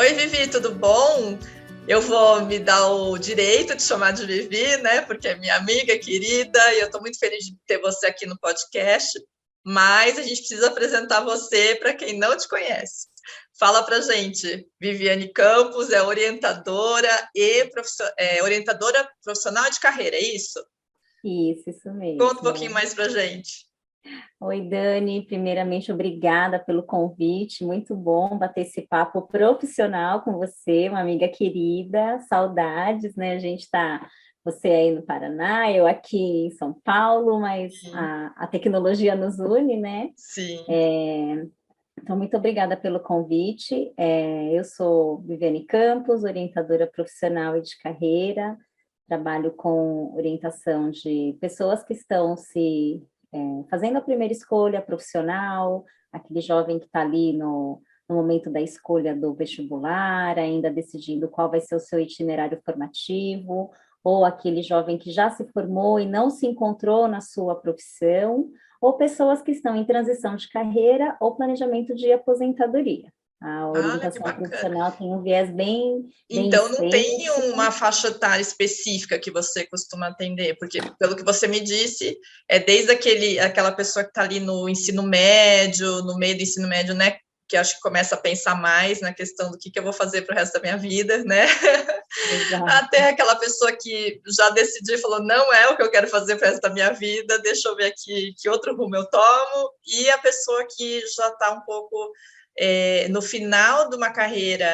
Oi, Vivi, tudo bom? Eu vou me dar o direito de chamar de Vivi, né? Porque é minha amiga querida e eu estou muito feliz de ter você aqui no podcast. Mas a gente precisa apresentar você para quem não te conhece. Fala para gente. Viviane Campos é orientadora orientadora profissional de carreira, é isso? Isso Conta um pouquinho mesmo. mais para gente. Oi, Dani. Primeiramente, obrigada pelo convite. Muito bom bater esse papo profissional com você, uma amiga querida. Saudades, né? Você aí no Paraná, eu aqui em São Paulo, mas a tecnologia nos une, né? Sim. Então, muito obrigada pelo convite. Eu sou Viviane Campos, orientadora profissional e de carreira. Trabalho com orientação de pessoas que estão fazendo a primeira escolha profissional, aquele jovem que está ali no momento da escolha do vestibular, ainda decidindo qual vai ser o seu itinerário formativo, ou aquele jovem que já se formou e não se encontrou na sua profissão, ou pessoas que estão em transição de carreira ou planejamento de aposentadoria. A Olha que orientação bacana. profissional tem um viés bem Então, não tem extenso. uma faixa etária específica que você costuma atender, porque, pelo que você me disse, é desde aquela pessoa que está ali no ensino médio, no meio do ensino médio, né, que acho que começa a pensar mais na questão do que eu vou fazer para o resto da minha vida, né, Exato. até aquela pessoa que já decidiu e falou, não é o que eu quero fazer para o resto da minha vida, deixa eu ver aqui que outro rumo eu tomo, e a pessoa que já está um pouco no final de uma carreira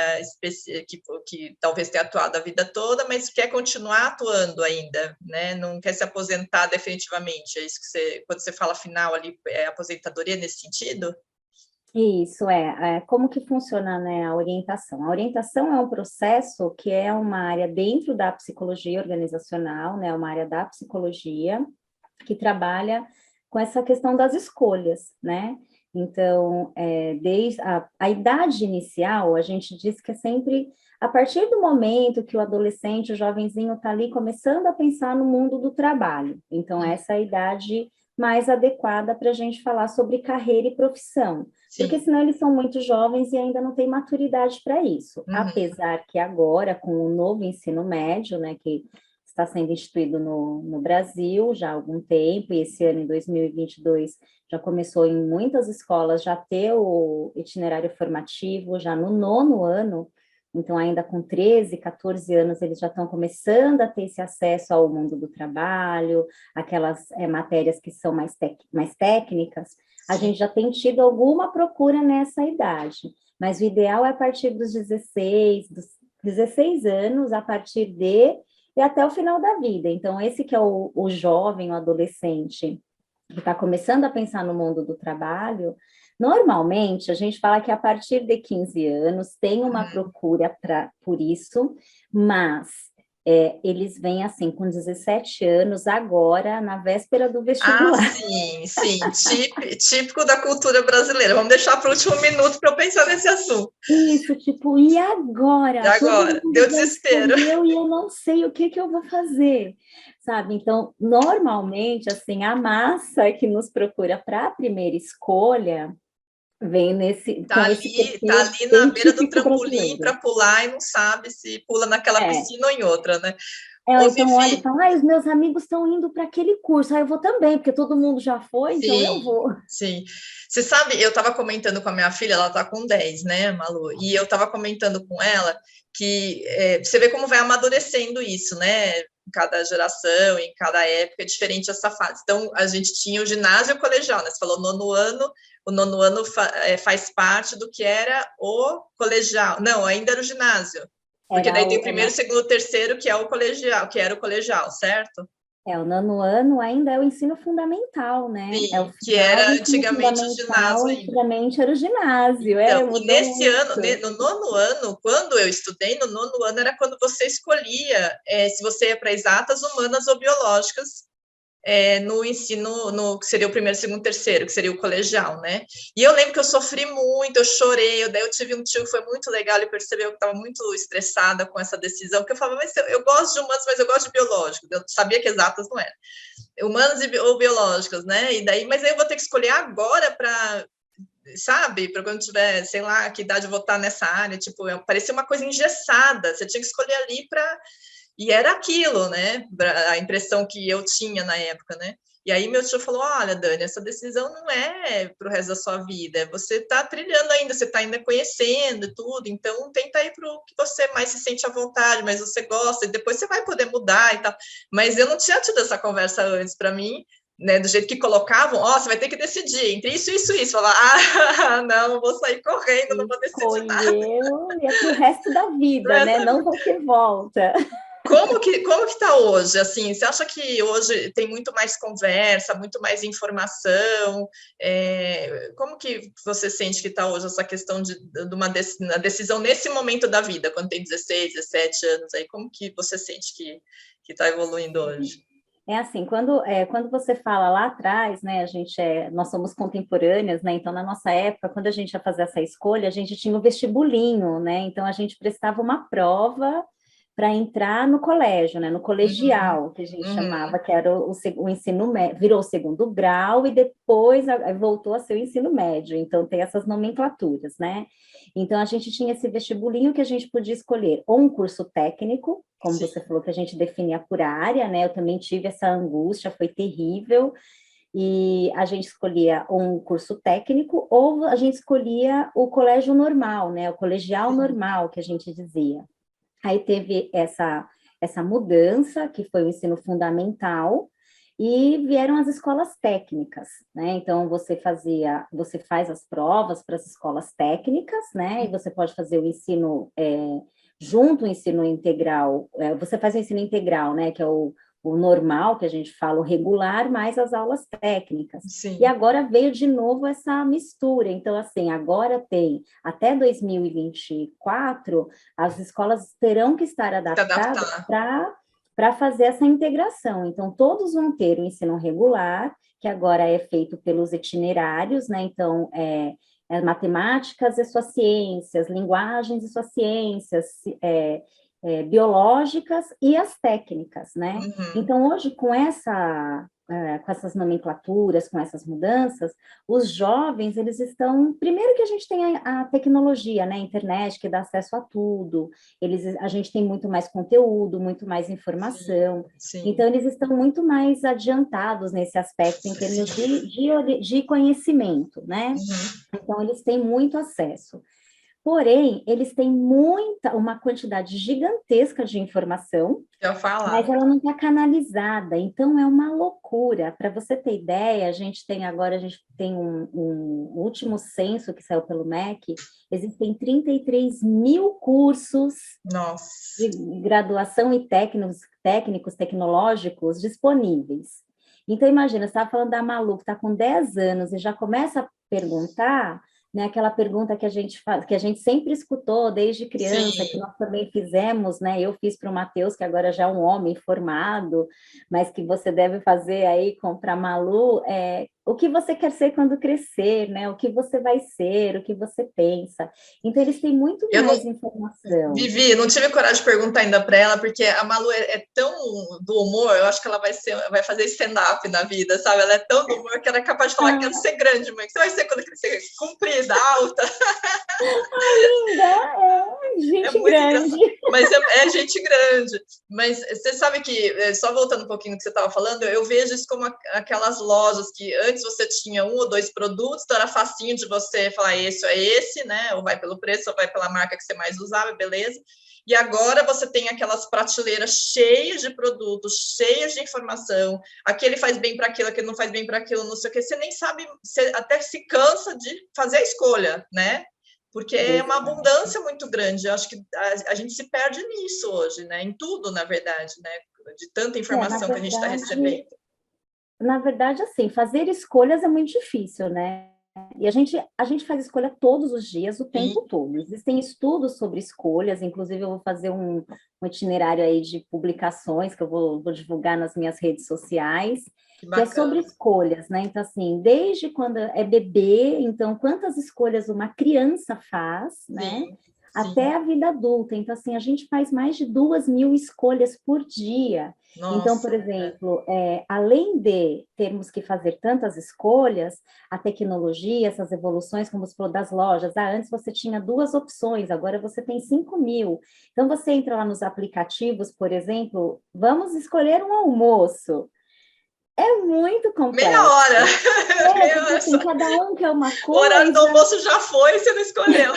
que talvez tenha atuado a vida toda, mas quer continuar atuando ainda, né? Não quer se aposentar definitivamente. É isso que quando você fala final ali, aposentadoria nesse sentido? Isso como que funciona, né, a orientação? A orientação é um processo que é uma área dentro da psicologia organizacional, né, uma área da psicologia que trabalha com essa questão das escolhas, né? Então, desde a idade inicial, a gente diz que é sempre a partir do momento que o adolescente, o jovenzinho está ali começando a pensar no mundo do trabalho. Então, essa é a idade mais adequada para a gente falar sobre carreira e profissão. Sim. Porque senão eles são muito jovens e ainda não têm maturidade para isso. Uhum. Apesar que agora, com o novo ensino médio, né, que está sendo instituído no Brasil já há algum tempo, e esse ano, em 2022, já começou em muitas escolas já ter o itinerário formativo, já no 9º ano, então ainda com 13, 14 anos, eles já estão começando a ter esse acesso ao mundo do trabalho, aquelas matérias que são mais técnicas. A gente já tem tido alguma procura nessa idade, mas o ideal é a partir dos 16 anos, a partir e até o final da vida. Então, esse que é o jovem, o adolescente, que está começando a pensar no mundo do trabalho, normalmente a gente fala que a partir de 15 anos tem uma procura por isso, mas eles vêm assim, com 17 anos, agora, na véspera do vestibular. Sim, típico da cultura brasileira. Vamos deixar para o último minuto para eu pensar nesse assunto. Isso, tipo, e agora? E agora? Todo mundo Deu já desespero. escolheu e eu não sei o que eu vou fazer, sabe? Então, normalmente, assim, a massa que nos procura para a primeira escolha vem com esse Tá perfil ali na bem beira do típico trampolim para brasileiro. pular e não sabe se pula naquela piscina ou em outra, né? Ô, Então olha e Vivi. fala, os meus amigos estão indo para aquele curso, eu vou também, porque todo mundo já foi, então eu vou. Sim. Você sabe, eu estava comentando com a minha filha, ela está com 10, né, Malu? E eu estava comentando com ela que você vê como vai amadurecendo isso, né? Em cada geração, em cada época, é diferente essa fase. Então, a gente tinha o ginásio e o colegial, né? Você falou nono ano, o nono ano faz parte do que era o colegial. Não, ainda era o ginásio. Porque daí tem o primeiro, segundo, terceiro, que é o colegial, que era o colegial, certo? O nono ano ainda é o ensino fundamental, né? Sim, É o que final era do ensino antigamente o fundamental, ginásio ainda. antigamente era o ginásio, Então, e mudou nesse ano, muito. no nono ano, quando eu estudei, no nono ano era quando você escolhia se você ia para exatas, humanas ou biológicas, no ensino, no que seria o primeiro, segundo, terceiro, que seria o colegial, né? E eu lembro que eu sofri muito, eu chorei, daí eu tive um tio que foi muito legal, ele percebeu que estava muito estressada com essa decisão, porque eu falava, mas eu gosto de humanas, mas eu gosto de biológicos, eu sabia que exatas não era. Humanas ou biológicas, né? E daí, mas aí eu vou ter que escolher agora para sabe? Para quando tiver, sei lá, que idade eu vou estar nessa área, tipo, parecia uma coisa engessada, você tinha que escolher ali para... E era aquilo, né? A impressão que eu tinha na época, né? E aí meu tio falou, olha, Dani, essa decisão não é para o resto da sua vida, você está trilhando ainda, você está ainda conhecendo tudo, então tenta ir para o que você mais se sente à vontade, mas você gosta, e depois você vai poder mudar e tal. Mas eu não tinha tido essa conversa antes, para mim, né, do jeito que colocavam, ó, você vai ter que decidir entre isso, isso, isso. Falar, não, vou sair correndo, não vou decidir nada. Escolheu, e é para o resto da vida, né? Não vai ter volta. Como que está hoje? Assim, você acha que hoje tem muito mais conversa, muito mais informação? Como que você sente que está hoje essa questão de uma decisão nesse momento da vida, quando tem 16, 17 anos aí? Como que você sente que está evoluindo hoje? É assim, quando você fala lá atrás, né, nós somos contemporâneas, né, então na nossa época, quando a gente ia fazer essa escolha, a gente tinha o vestibulinho, né, então a gente prestava uma prova para entrar no colégio, né, no colegial, que a gente chamava, que era o ensino médio, virou o segundo grau e depois voltou a ser o ensino médio, então tem essas nomenclaturas, né, então a gente tinha esse vestibulinho que a gente podia escolher ou um curso técnico, como você falou, que a gente definia por área, né? Eu também tive essa angústia, foi terrível, e a gente escolhia um curso técnico ou a gente escolhia o colégio normal, né? O colegial normal, que a gente dizia. Aí teve essa mudança, que foi o ensino fundamental, e vieram as escolas técnicas, né? Então, você faz as provas para as escolas técnicas, né? E você pode fazer o ensino junto ao ensino integral, você faz o ensino integral, né, que é o normal, que a gente fala, o regular, mais as aulas técnicas. Sim. E agora veio de novo essa mistura. Então, assim, agora tem, até 2024, as escolas terão que estar adaptadas para fazer essa integração. Então, todos vão ter o ensino regular, que agora é feito pelos itinerários, né? Então, matemáticas e suas ciências, linguagens e suas ciências, biológicas e as técnicas, né? Então, hoje, com essas nomenclaturas, com essas mudanças, os jovens, eles estão... Primeiro que a gente tem a tecnologia, né? A internet, que dá acesso a tudo. A gente tem muito mais conteúdo, muito mais informação. Sim. Então, eles estão muito mais adiantados nesse aspecto, em termos de conhecimento, né? Então, eles têm muito acesso. Porém, eles têm uma quantidade gigantesca de informação, mas ela não está canalizada, então é uma loucura. Para você ter ideia, a gente tem um último censo que saiu pelo MEC, existem 33 mil cursos de graduação e técnicos tecnológicos disponíveis. Então, imagina, você estava falando da Malu, que está com 10 anos e já começa a perguntar... Né, aquela pergunta que a gente sempre escutou desde criança, que nós também fizemos, né? Eu fiz para o Matheus, que agora já é um homem formado, mas que você deve fazer aí para a Malu, o que você quer ser quando crescer, né? O que você vai ser, o que você pensa. Então, eles têm muito mais informação. Vivi, não tive coragem de perguntar ainda para ela, porque a Malu é tão do humor, eu acho que ela vai fazer stand-up na vida, sabe? Ela é tão do humor que ela é capaz de falar, quero ser grande, mãe. O que você vai ser quando crescer? Comprida, alta. Linda, gente grande. Mas é gente grande. Mas você sabe que, só voltando um pouquinho do que você estava falando, eu vejo isso como aquelas lojas que antes você tinha 1 ou 2 produtos, então era facinho de você falar, esse é esse, né? Ou vai pelo preço, ou vai pela marca que você mais usava, beleza. E agora você tem aquelas prateleiras cheias de produtos, cheias de informação. Aquele faz bem para aquilo, aquele não faz bem para aquilo, não sei o que. Você nem sabe, você até se cansa de fazer a escolha, né? Porque é uma abundância muito grande. Eu acho que a gente se perde nisso hoje, né? Em tudo, na verdade, né? De tanta informação que a gente está recebendo. Na verdade, assim, fazer escolhas é muito difícil, né? E a gente faz escolha todos os dias, o tempo todo. Existem estudos sobre escolhas, inclusive eu vou fazer um itinerário aí de publicações que eu vou divulgar nas minhas redes sociais, que é sobre escolhas, né? Então, assim, desde quando é bebê, então, quantas escolhas uma criança faz, né? até a vida adulta. Então, assim, a gente faz mais de 2.000 escolhas por dia. Nossa, então, por exemplo, além de termos que fazer tantas escolhas, a tecnologia, essas evoluções, como você falou, das lojas, antes você tinha 2 opções, agora você tem 5.000. Então, você entra lá nos aplicativos, por exemplo, vamos escolher um almoço. É muito meia complexo. hora. Porque assim, cada um quer uma O horário do coisa. almoço já foi, você não escolheu.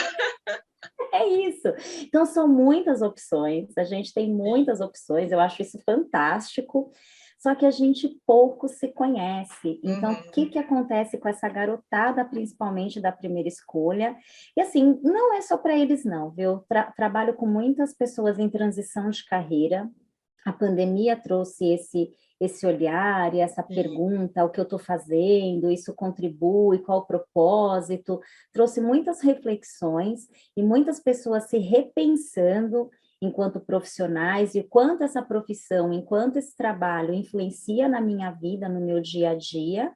É isso. Então, são muitas opções, a gente tem muitas opções, eu acho isso fantástico, só que a gente pouco se conhece. Então, o que acontece com essa garotada, principalmente da primeira escolha? E assim, não é só para eles não, viu? Trabalho com muitas pessoas em transição de carreira, a pandemia trouxe esse olhar e essa pergunta, o que eu estou fazendo, isso contribui, qual o propósito, trouxe muitas reflexões e muitas pessoas se repensando enquanto profissionais e quanto essa profissão, enquanto esse trabalho influencia na minha vida, no meu dia a dia,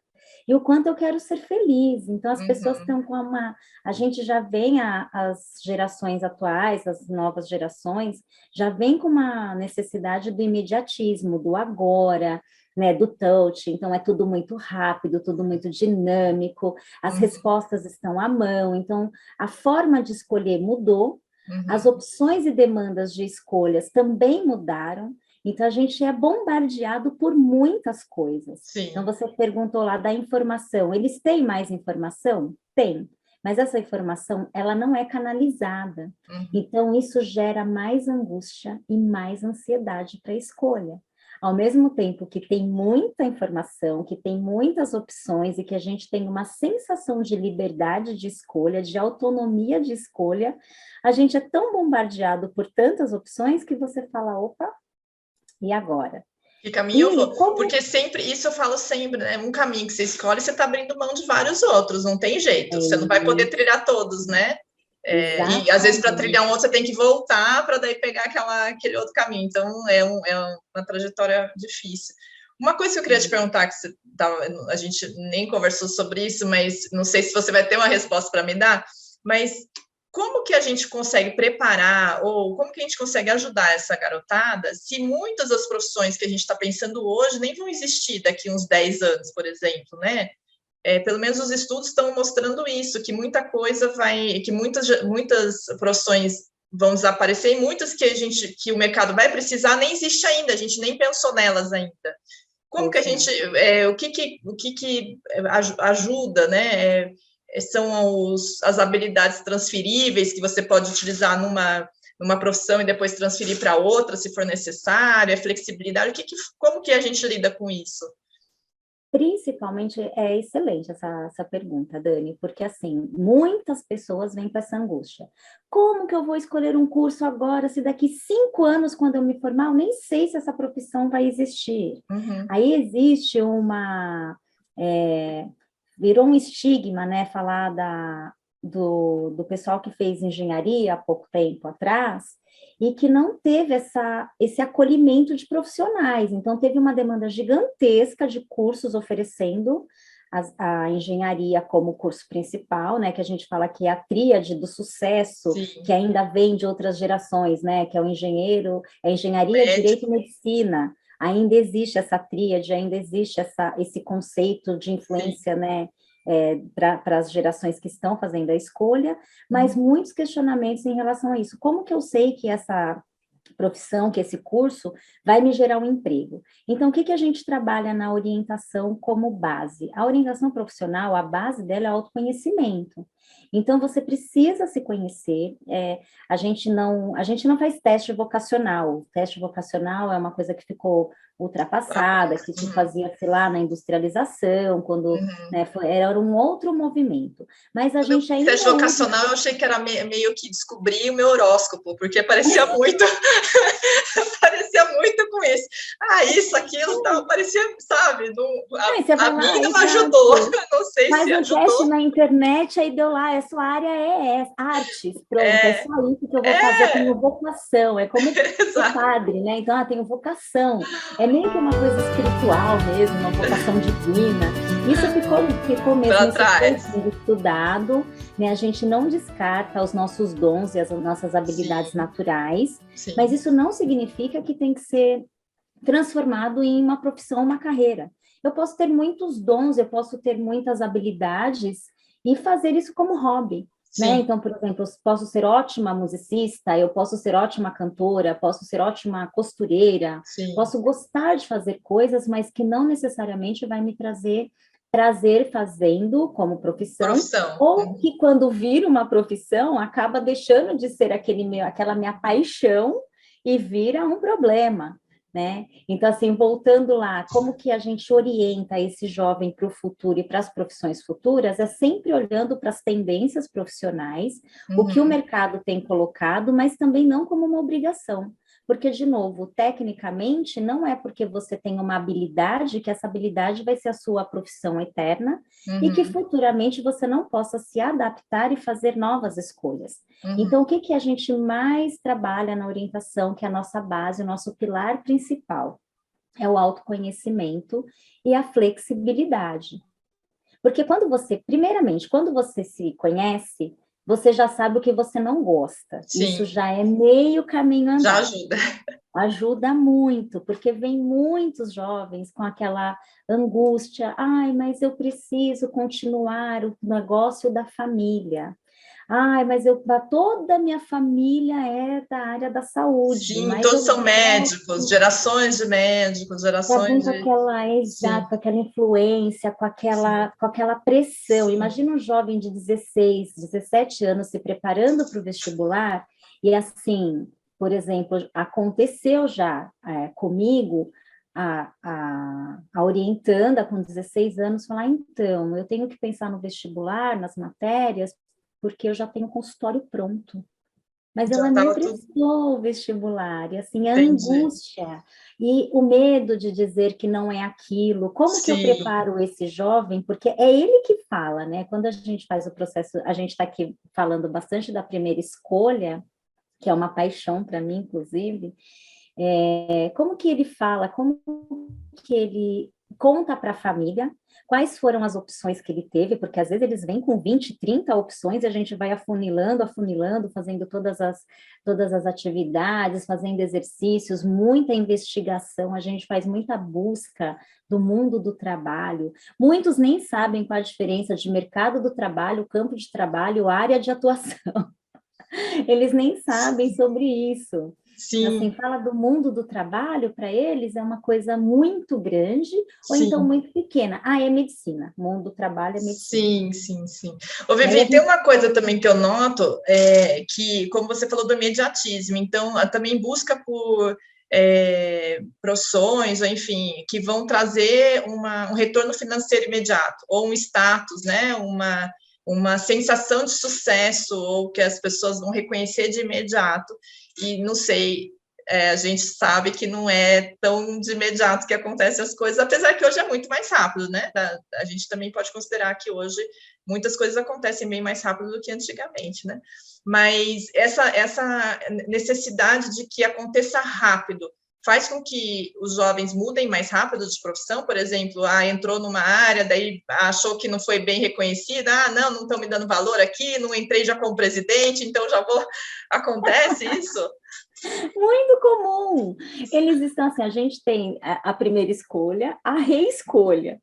e o quanto eu quero ser feliz. Então, as pessoas estão com a gente já vem, as gerações atuais, as novas gerações, já vem com uma necessidade do imediatismo, do agora, né, do touch. Então, é tudo muito rápido, tudo muito dinâmico, as respostas estão à mão. Então, a forma de escolher mudou, as opções e demandas de escolhas também mudaram. Então, a gente é bombardeado por muitas coisas. Sim. Então, você perguntou lá da informação. Eles têm mais informação? Tem. Mas essa informação, ela não é canalizada. Então, isso gera mais angústia e mais ansiedade para a escolha. Ao mesmo tempo que tem muita informação, que tem muitas opções e que a gente tem uma sensação de liberdade de escolha, de autonomia de escolha, a gente é tão bombardeado por tantas opções que você fala, opa, e agora? Que caminho eu vou? Porque sempre, isso eu falo sempre, né? Um caminho que você escolhe, você está abrindo mão de vários outros, não tem jeito. Você não vai poder trilhar todos, né? E às vezes para trilhar um outro você tem que voltar para daí pegar aquele outro caminho. Então é uma trajetória difícil. Uma coisa que eu queria te perguntar, que a gente nem conversou sobre isso, mas não sei se você vai ter uma resposta para me dar, mas como que a gente consegue preparar ou como que a gente consegue ajudar essa garotada se muitas das profissões que a gente está pensando hoje nem vão existir daqui uns 10 anos, por exemplo, né? Pelo menos os estudos estão mostrando isso, que muita coisa que muitas profissões vão desaparecer e muitas que o mercado vai precisar nem existe ainda, a gente nem pensou nelas ainda. Como que a gente, o que ajuda, né? São as habilidades transferíveis que você pode utilizar numa profissão e depois transferir para outra, se for necessário, a flexibilidade, como que a gente lida com isso? Principalmente, é excelente essa pergunta, Dani, porque, assim, muitas pessoas vêm com essa angústia. Como que eu vou escolher um curso agora, se daqui 5 anos, quando eu me formar, eu nem sei se essa profissão vai existir? Aí existe virou um estigma, né, falar do pessoal que fez engenharia há pouco tempo atrás, e que não teve esse acolhimento de profissionais. Então, teve uma demanda gigantesca de cursos oferecendo a engenharia como curso principal, né, que a gente fala que é a tríade do sucesso, sim, que ainda vem de outras gerações, né, que é o engenharia, direito e medicina. Ainda existe essa tríade, ainda existe esse conceito de influência, sim, né, para as gerações que estão fazendo a escolha, mas muitos questionamentos em relação a isso. Como que eu sei que essa profissão, que esse curso vai me gerar um emprego? Então, o que a gente trabalha na orientação como base? A orientação profissional, a base dela é autoconhecimento. Então, você precisa se conhecer. A gente não faz teste vocacional. O teste vocacional é uma coisa que ficou ultrapassada, que se fazia, sei lá, na industrialização, quando né, era um outro movimento. Mas a gente ainda... Teste vocacional, eu achei que era meio que descobrir o meu horóscopo, porque parecia muito... parecia muito com isso. Isso, aquilo, tal, parecia, sabe? A vida não ajudou, não sei se ajudou. Faz um teste na internet, aí deu lá, a sua área é artes, pronto, é só isso que eu vou fazer, tenho vocação, é como o padre, né? Então, tenho vocação, é meio que uma coisa espiritual mesmo, uma vocação divina. Isso ficou mesmo sendo estudado, né? A gente não descarta os nossos dons e as nossas habilidades Sim. naturais, Sim. mas isso não significa que tem que ser transformado em uma profissão, uma carreira. Eu posso ter muitos dons, eu posso ter muitas habilidades e fazer isso como hobby, né? Sim. Então, por exemplo, eu posso ser ótima musicista, eu posso ser ótima cantora, posso ser ótima costureira, Sim. posso gostar de fazer coisas, mas que não necessariamente vai me trazer prazer fazendo como profissão, ou que quando vira uma profissão, acaba deixando de ser aquela minha paixão e vira um problema, né? Então, assim, voltando lá, como que a gente orienta esse jovem para o futuro e para as profissões futuras, é sempre olhando para as tendências profissionais, o que o mercado tem colocado, mas também não como uma obrigação. Porque, de novo, tecnicamente, não é porque você tem uma habilidade que essa habilidade vai ser a sua profissão eterna e que futuramente você não possa se adaptar e fazer novas escolhas. Então, o que a gente mais trabalha na orientação, que é a nossa base, o nosso pilar principal? É o autoconhecimento e a flexibilidade. Porque primeiramente, quando você se conhece, você já sabe o que você não gosta. Sim. Isso já é meio caminho andado. Já ajuda. Ajuda muito, porque vem muitos jovens com aquela angústia, ai, mas eu preciso continuar o negócio da família. Ai, mas toda a minha família é da área da saúde. Sim, mas todos são médicos, gerações de médicos, gerações de... com aquela influência, com aquela pressão. Sim. Imagina um jovem de 16, 17 anos se preparando para o vestibular e assim, por exemplo, aconteceu já comigo, a orientanda com 16 anos falar, então, eu tenho que pensar no vestibular, nas matérias, porque eu já tenho um consultório pronto. Mas ela nem prestou o vestibular, e assim, a angústia e o medo de dizer que não é aquilo. Como que eu preparo esse jovem? Porque é ele que fala, né? Quando a gente faz o processo, a gente está aqui falando bastante da primeira escolha, que é uma paixão para mim, inclusive, como que ele fala, como que ele conta para a família quais foram as opções que ele teve, porque às vezes eles vêm com 20, 30 opções e a gente vai afunilando, fazendo todas as atividades, fazendo exercícios, muita investigação, a gente faz muita busca do mundo do trabalho. Muitos nem sabem qual a diferença de mercado do trabalho, campo de trabalho, área de atuação. Eles nem sabem sobre isso. Sim. Assim, fala do mundo do trabalho, para eles é uma coisa muito grande, ou então muito pequena. É medicina, o mundo do trabalho é medicina. Sim. Ô, Vivi, tem uma coisa também que eu noto, que, como você falou do imediatismo, então, também busca por profissões, ou enfim, que vão trazer um retorno financeiro imediato, ou um status, né, uma sensação de sucesso, ou que as pessoas vão reconhecer de imediato, e não sei, a gente sabe que não é tão de imediato que acontecem as coisas, apesar que hoje é muito mais rápido, né? A gente também pode considerar que hoje muitas coisas acontecem bem mais rápido do que antigamente, né? Mas essa necessidade de que aconteça rápido faz com que os jovens mudem mais rápido de profissão, por exemplo, entrou numa área, daí achou que não foi bem reconhecida, não estão me dando valor aqui, não entrei já como presidente, então já vou... Acontece isso? Muito comum. Eles estão assim, a gente tem a primeira escolha, a reescolha,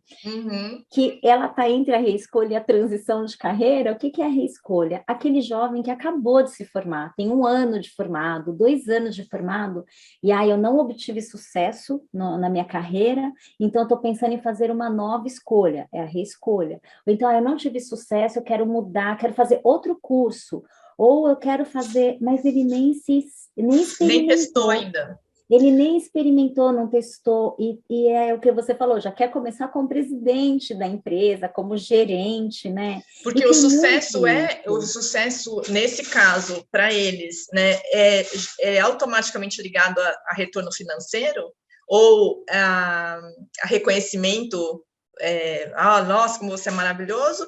que ela está entre a reescolha e a transição de carreira. O que é a reescolha? Aquele jovem que acabou de se formar, tem 1 ano de formado, 2 anos de formado, e eu não obtive sucesso na minha carreira, então estou pensando em fazer uma nova escolha, é a reescolha. Ou então, eu não tive sucesso, eu quero mudar, quero fazer outro curso, ou eu quero fazer, mas ele nem experimentou. Nem testou ainda. Ele nem experimentou, não testou, e é o que você falou, já quer começar como presidente da empresa, como gerente, né? Porque o sucesso nesse caso, para eles, né, é automaticamente ligado a retorno financeiro, ou a reconhecimento, nossa, como você é maravilhoso,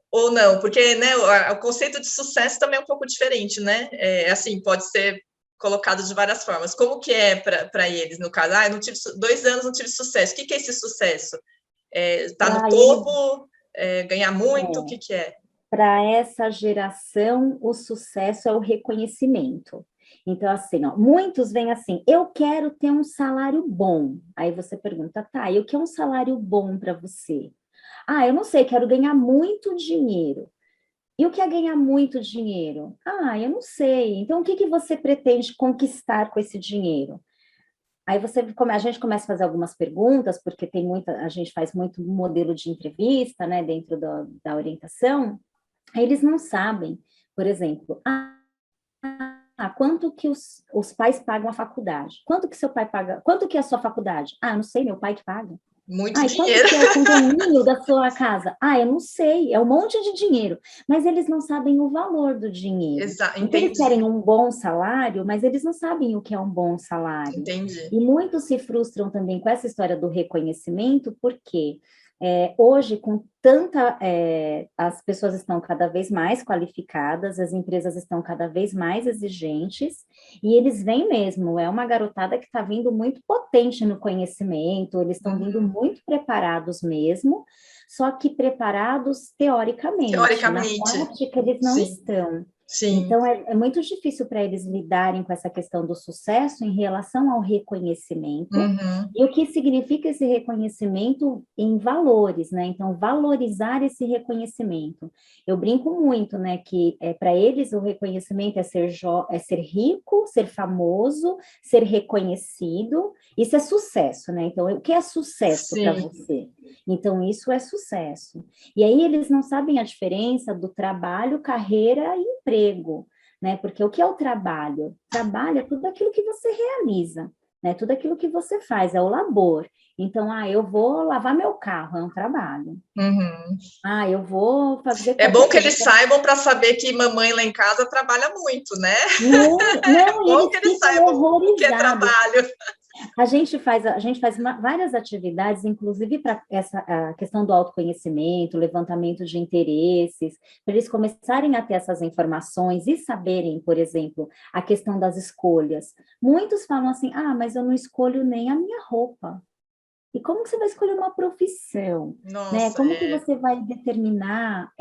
ou não, porque, né, o conceito de sucesso também é um pouco diferente, né? Assim, pode ser colocado de várias formas. Como que é para eles, no caso? Eu não tive 2 anos, não tive sucesso. O que é esse sucesso? Tá no topo? Ganhar muito? O que é? para essa geração, o sucesso é o reconhecimento. Então, assim, ó, muitos vêm assim, eu quero ter um salário bom. Aí você pergunta, tá, e o que é um salário bom para você? Ah, eu não sei, quero ganhar muito dinheiro. E o que é ganhar muito dinheiro? Ah, eu não sei. Então, o que que você pretende conquistar com esse dinheiro? Aí a gente começa a fazer algumas perguntas, porque a gente faz muito modelo de entrevista, né, dentro da orientação. Aí eles não sabem, por exemplo, quanto que os pais pagam a faculdade? Quanto que seu pai paga? Quanto que é a sua faculdade? Ah, não sei, meu pai que paga. Muito Ah, e quanto dinheiro. que é o condomínio da sua casa? Ah, eu não sei, é um monte de dinheiro. Mas eles não sabem o valor do dinheiro. Então, eles Entendi, querem um bom salário, mas eles não sabem o que é um bom salário. entendi. E muitos se frustram também com essa história do reconhecimento, porque hoje, com as pessoas estão cada vez mais qualificadas, as empresas estão cada vez mais exigentes, e eles vêm mesmo, é uma garotada que está vindo muito potente no conhecimento, eles estão vindo Uhum. muito preparados mesmo, só que preparados teoricamente, na Teoricamente, prática eles não sim, estão. sim. Então, é muito difícil para eles lidarem com essa questão do sucesso em relação ao reconhecimento, Uhum. e o que significa esse reconhecimento em valores, né? Então, valorizar esse reconhecimento. Eu brinco muito, né, que para eles o reconhecimento é ser rico, ser famoso, ser reconhecido, isso é sucesso, né? Então, o que é sucesso para Sim. você? Então, isso é sucesso. E aí eles não sabem a diferença do trabalho, carreira e emprego, né? Porque o que é o trabalho? Trabalho é tudo aquilo que você realiza, né? Tudo aquilo que você faz, é o labor. Então, eu vou lavar meu carro, é um trabalho. Uhum. Eu vou fazer É bom qualquer que coisa. eles saibam para saber que mamãe lá em casa trabalha muito, né? Não, É não, e bom que eles eles ficam saibam o que é horrorizados. trabalho. A gente faz várias atividades, inclusive para essa a questão do autoconhecimento, levantamento de interesses, para eles começarem a ter essas informações e saberem, por exemplo, a questão das escolhas. Muitos falam assim, mas eu não escolho nem a minha roupa. E como que você vai escolher uma profissão, né? Nossa, Como que você vai determinar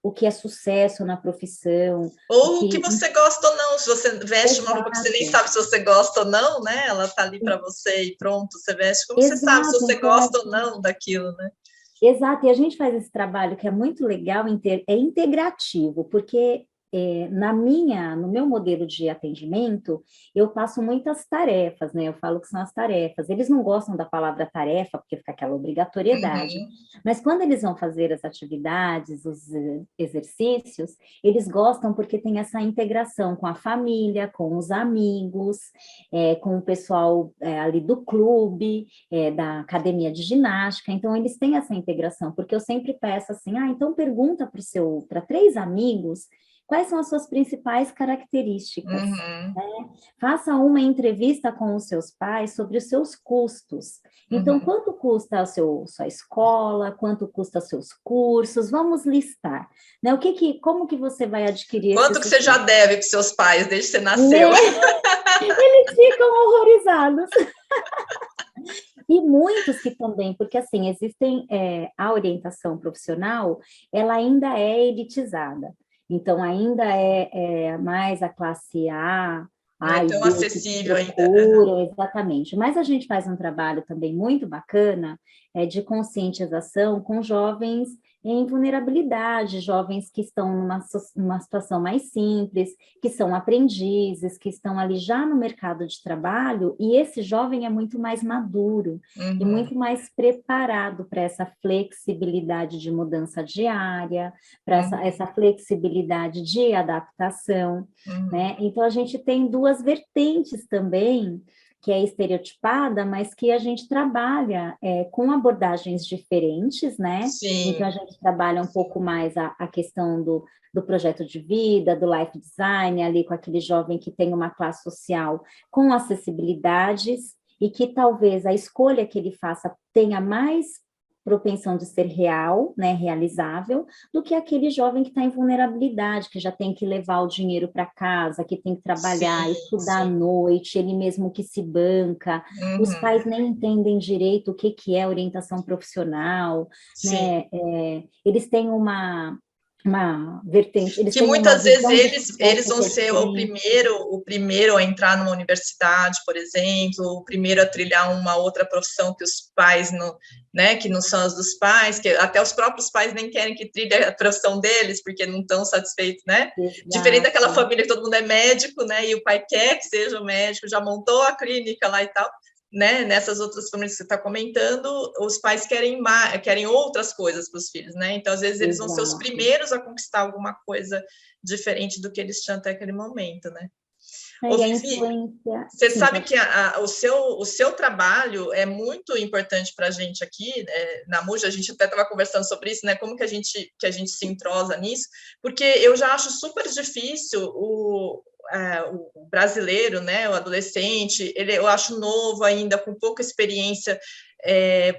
o que é sucesso na profissão, o ou o que que... você gosta ou não. Se você veste uma roupa que você nem Exato, sabe se você gosta ou não, né? Ela tá ali para você e pronto, você veste. Como você sabe se exato. você Então, gosta ou não daquilo, né? exato, e a gente faz esse trabalho que é muito legal, é integrativo, porque no meu modelo de atendimento, eu passo muitas tarefas, né? Eu falo que são as tarefas. Eles não gostam da palavra tarefa, porque fica aquela obrigatoriedade. Uhum. Mas quando eles vão fazer as atividades, os exercícios, eles gostam porque tem essa integração com a família, com os amigos, com o pessoal ali do clube, da academia de ginástica, então eles têm essa integração, porque eu sempre peço assim, então pergunta para 3 amigos quais são as suas principais características, Uhum. né? Faça uma entrevista com os seus pais sobre os seus custos. Então, Uhum. quanto custa sua escola? Quanto custa seus cursos? Vamos listar, né? Como que você vai adquirir esse Quanto que você já sucesso? deve para seus pais desde que você nasceu? Né? Eles ficam horrorizados. E muitos que também, porque assim, a orientação profissional, ela ainda é elitizada. Então, ainda é mais a classe Não é A e tão B que acessível ainda. Uhum. procuram, exatamente. Mas a gente faz um trabalho também muito bacana, de conscientização com jovens em vulnerabilidade, jovens que estão numa situação mais simples, que são aprendizes, que estão ali já no mercado de trabalho, e esse jovem é muito mais maduro e Uhum. muito mais preparado para essa flexibilidade de mudança diária, para Uhum. essa flexibilidade de adaptação, Uhum. né? Então, a gente tem duas vertentes também, que é estereotipada, mas que a gente trabalha com abordagens diferentes, né? Então, a Sim. gente trabalha um pouco mais a questão do projeto de vida, do life design, ali com aquele jovem que tem uma classe social com acessibilidades e que talvez a escolha que ele faça tenha mais propensão de ser real, né, realizável, do que aquele jovem que está em vulnerabilidade, que já tem que levar o dinheiro para casa, que tem que trabalhar, Sim, estudar à sim. noite, ele mesmo que se banca, os Uhum. pais nem entendem direito o que é orientação profissional, Sim. né, eles têm uma vertente, eles Que têm uma muitas vezes visão de eles sucesso vão que é ser diferente. o primeiro a entrar numa universidade, por exemplo, o primeiro a trilhar uma outra profissão que os pais não, né, que não são as dos pais, que até os próprios pais nem querem que trilhe a profissão deles, porque não estão satisfeitos, né? Diferente daquela Exato. família que todo mundo é médico, né? E o pai quer que seja o médico, já montou a clínica lá e tal. Né, nessas outras famílias que você está comentando, os pais querem outras coisas para os filhos, né? Então, às vezes, eles vão ser os Exato. primeiros a conquistar alguma coisa diferente do que eles tinham até aquele momento, né? Ô, E a Vivi, influência, você sim, sabe pode que o seu trabalho é muito importante para a gente aqui, na MUJ, a gente até estava conversando sobre isso, né? Como que a gente se entrosa nisso, porque eu já acho super difícil o brasileiro, né, o adolescente, eu acho novo ainda, com pouca experiência,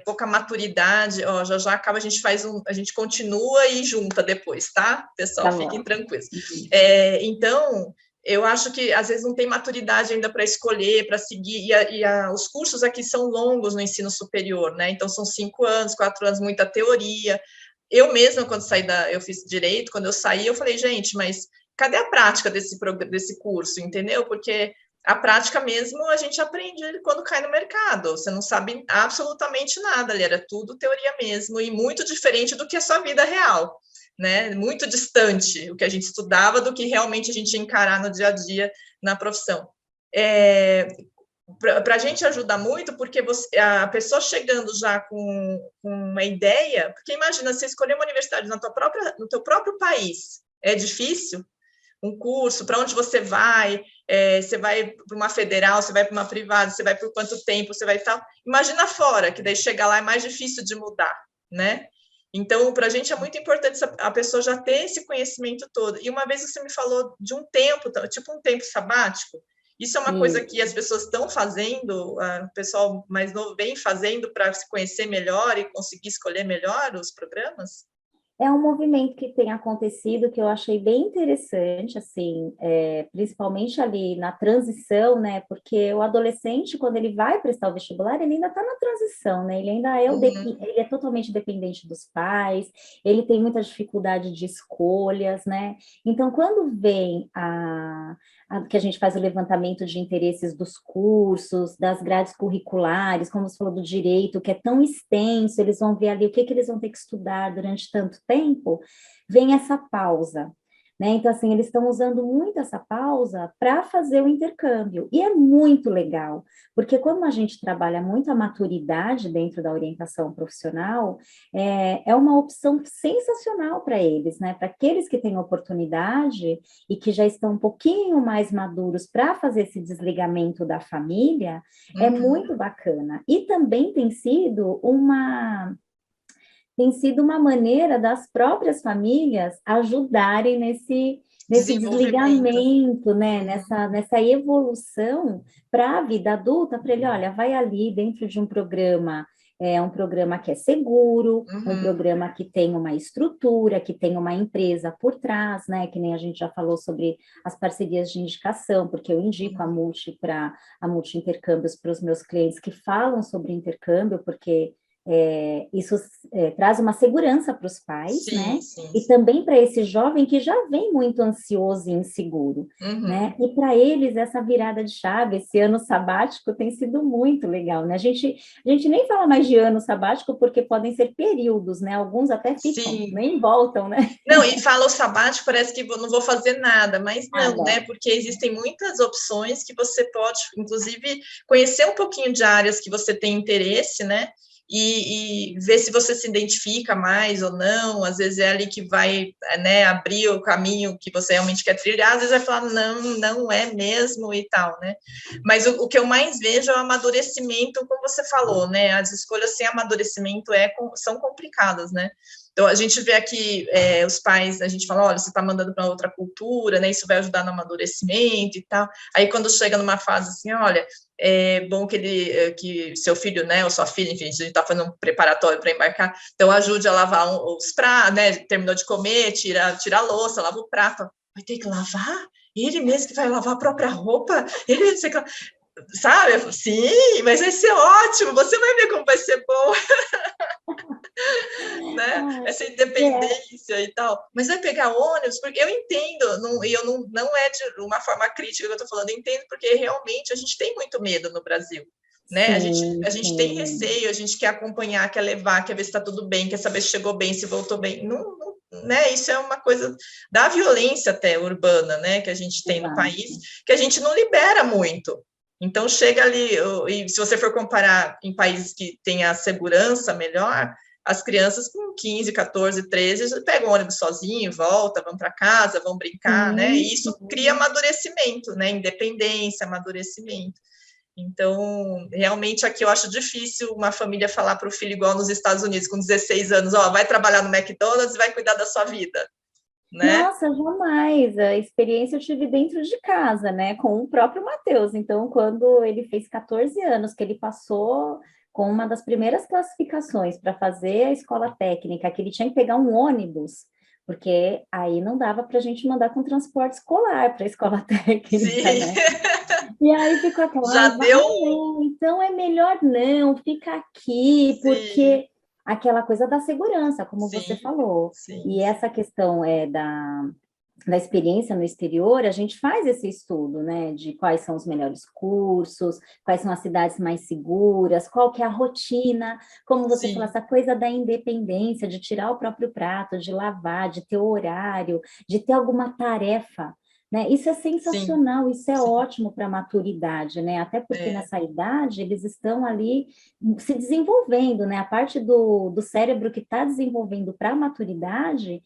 pouca maturidade, ó, já acaba, a gente continua e junta depois, tá? Pessoal, tá fiquem bom. tranquilos. Uhum. Então, eu acho que às vezes não tem maturidade ainda para escolher, para seguir, os cursos aqui são longos no ensino superior, né? Então, são 5 anos, 4 anos, muita teoria. Eu mesma, eu fiz direito, quando eu saí, eu falei, gente, mas cadê a prática desse curso, entendeu? Porque a prática mesmo a gente aprende quando cai no mercado. Você não sabe absolutamente nada ali, era tudo teoria mesmo, e muito diferente do que a sua vida real, né? Muito distante o que a gente estudava do que realmente a gente ia encarar no dia a dia na profissão. Para a gente ajuda muito, porque a pessoa chegando já com uma ideia, porque imagina, você escolher uma universidade no teu próprio país, é difícil, um curso, para onde você vai para uma federal, você vai para uma privada, você vai por quanto tempo, você vai tal. Imagina fora, que daí chegar lá é mais difícil de mudar, né? Então, para a gente é muito importante a pessoa já ter esse conhecimento todo. E uma vez você me falou de um tempo, tipo um tempo sabático. Isso é uma coisa que as pessoas estão fazendo, o pessoal mais novo vem fazendo para se conhecer melhor e conseguir escolher melhor os programas? É um movimento que tem acontecido que eu achei bem interessante, assim, principalmente ali na transição, né? Porque o adolescente, quando ele vai prestar o vestibular, ele ainda está na transição, né? Ele ainda é ele é totalmente dependente dos pais, ele tem muita dificuldade de escolhas, né? Então, quando vem que a gente faz o levantamento de interesses dos cursos, das grades curriculares, como você falou do direito, que é tão extenso, eles vão ver ali o que eles vão ter que estudar durante tanto tempo, vem essa pausa. Né? Então, assim, eles estão usando muito essa pausa para fazer o intercâmbio. E é muito legal, porque quando a gente trabalha muito a maturidade dentro da orientação profissional, é uma opção sensacional para eles, né? Para aqueles que têm oportunidade e que já estão um pouquinho mais maduros para fazer esse desligamento da família, é muito bacana. E também tem sido uma maneira das próprias famílias ajudarem nesse Desenvolvimento. desligamento, né? Nessa evolução para a vida adulta, para ele, olha, vai ali dentro de um programa, um programa que é seguro, um programa que tem uma estrutura, que tem uma empresa por trás, né? Que nem a gente já falou sobre as parcerias de indicação, porque eu indico a Multi Intercâmbios para os meus clientes que falam sobre intercâmbio, porque isso traz uma segurança para os pais, Sim, né? sim, E sim. também para esse jovem que já vem muito ansioso e inseguro, né? E para eles essa virada de chave, esse ano sabático tem sido muito legal, né? A gente nem fala mais de ano sabático porque podem ser períodos, né? Alguns até ficam, Sim. nem voltam, né? Não, e fala o sabático, parece que não vou fazer nada, mas não, Nada. né? Porque existem muitas opções que você pode, inclusive, conhecer um pouquinho de áreas que você tem interesse, né? E ver se você se identifica mais ou não. Às vezes é ali que vai, né, abrir o caminho que você realmente quer trilhar, às vezes vai falar, não, não é mesmo e tal, né? Mas o que eu mais vejo é o amadurecimento, como você falou, né? As escolhas sem amadurecimento são complicadas, né? Então, a gente vê aqui os pais, a gente fala, olha, você está mandando para outra cultura, né? Isso vai ajudar no amadurecimento e tal. Aí, quando chega numa fase assim, olha, é bom que seu filho, né, ou sua filha, enfim, a gente está fazendo um preparatório para embarcar, então ajude a lavar os pratos, né? Terminou de comer, tira a louça, lava o prato. Vai ter que lavar? Ele mesmo que vai lavar a própria roupa? Ele, sabe? Sim, mas vai ser ótimo, você vai ver como vai ser bom. né? Ai, Essa é, independência e tal. Mas vai pegar ônibus, porque eu entendo, e eu não é de uma forma crítica que eu estou falando, eu entendo porque realmente a gente tem muito medo no Brasil. Né? sim, A gente tem sim, receio, a gente quer acompanhar, quer levar, quer ver se está tudo bem, quer saber se chegou bem, se voltou bem. Né? Isso é uma coisa da violência até urbana, né? Que a gente tem no país, exato. que a gente não libera muito. Então chega ali, e se você for comparar em países que têm a segurança melhor, as crianças com 15, 14, 13 pegam o ônibus sozinho, voltam, vão para casa, vão brincar, né? Sim, E isso cria sim. amadurecimento, né? Independência, amadurecimento. Então, realmente aqui eu acho difícil uma família falar para o filho igual nos Estados Unidos, com 16 anos, ó, vai trabalhar no McDonald's e vai cuidar da sua vida, né? Nossa, jamais. A experiência eu tive dentro de casa, né, com o próprio Matheus. Então, quando ele fez 14 anos, que ele passou com uma das primeiras classificações para fazer a escola técnica, que ele tinha que pegar um ônibus, porque aí não dava para a gente mandar com transporte escolar para a escola técnica, Sim, né? E aí ficou aquela, já ai, deu, não, então é melhor não, fica aqui, sim, porque aquela coisa da segurança, como você sim, falou. sim, E essa questão da experiência no exterior, a gente faz esse estudo, né, de quais são os melhores cursos, quais são as cidades mais seguras, qual que é a rotina, como você falou, sim, essa coisa da independência, de tirar o próprio prato, de lavar, de ter horário, de ter alguma tarefa, né? Isso é sim, sensacional, isso é sim, ótimo para a maturidade, né? Até porque é, nessa idade eles estão ali se desenvolvendo, né? A parte do cérebro que está desenvolvendo para a maturidade,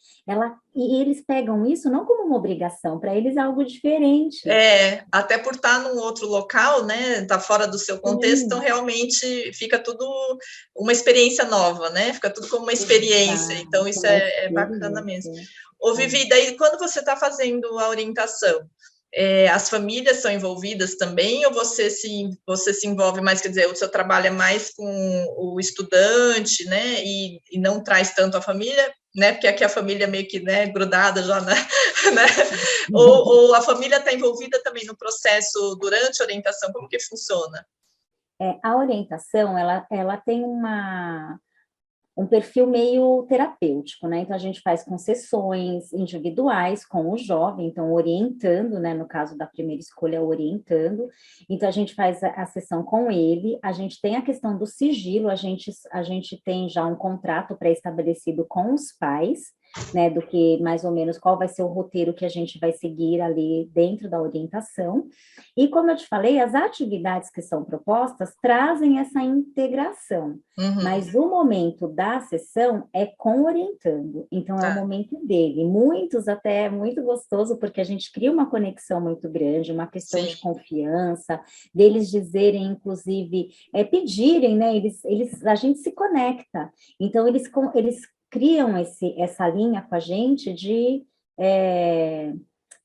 e eles pegam isso não como uma obrigação, para eles é algo diferente. até por estar num outro local, né? Tá fora do seu contexto, então Sim, realmente fica tudo uma experiência nova, né? Fica tudo como uma experiência, exato, então isso uma é bacana mesmo. experiência. Ô, É. Vivi, daí quando você está fazendo a orientação, as famílias são envolvidas também, ou você se envolve mais, quer dizer, o seu trabalho é mais com o estudante, né, e não traz tanto a família, né, porque aqui a família é meio que, né, grudada já, né, né? Ou a família está envolvida também no processo durante a orientação, como que funciona? A orientação, ela tem um perfil meio terapêutico, né? Então, a gente faz concessões individuais com o jovem, então, orientando, né? No caso da primeira escolha, orientando. Então, a gente faz a sessão com ele, a gente tem a questão do sigilo, a gente tem já um contrato pré-estabelecido com os pais, né? Do que mais ou menos qual vai ser o roteiro que a gente vai seguir ali dentro da orientação. E, como eu te falei, as atividades que são propostas trazem essa integração. Uhum, Mas o momento da sessão é com orientando, então é o tá, momento dele. Muitos até é muito gostoso, porque a gente cria uma conexão muito grande, uma questão sim, de confiança, deles dizerem, inclusive, pedirem, né? A gente se conecta. Então, eles criam essa linha com a gente de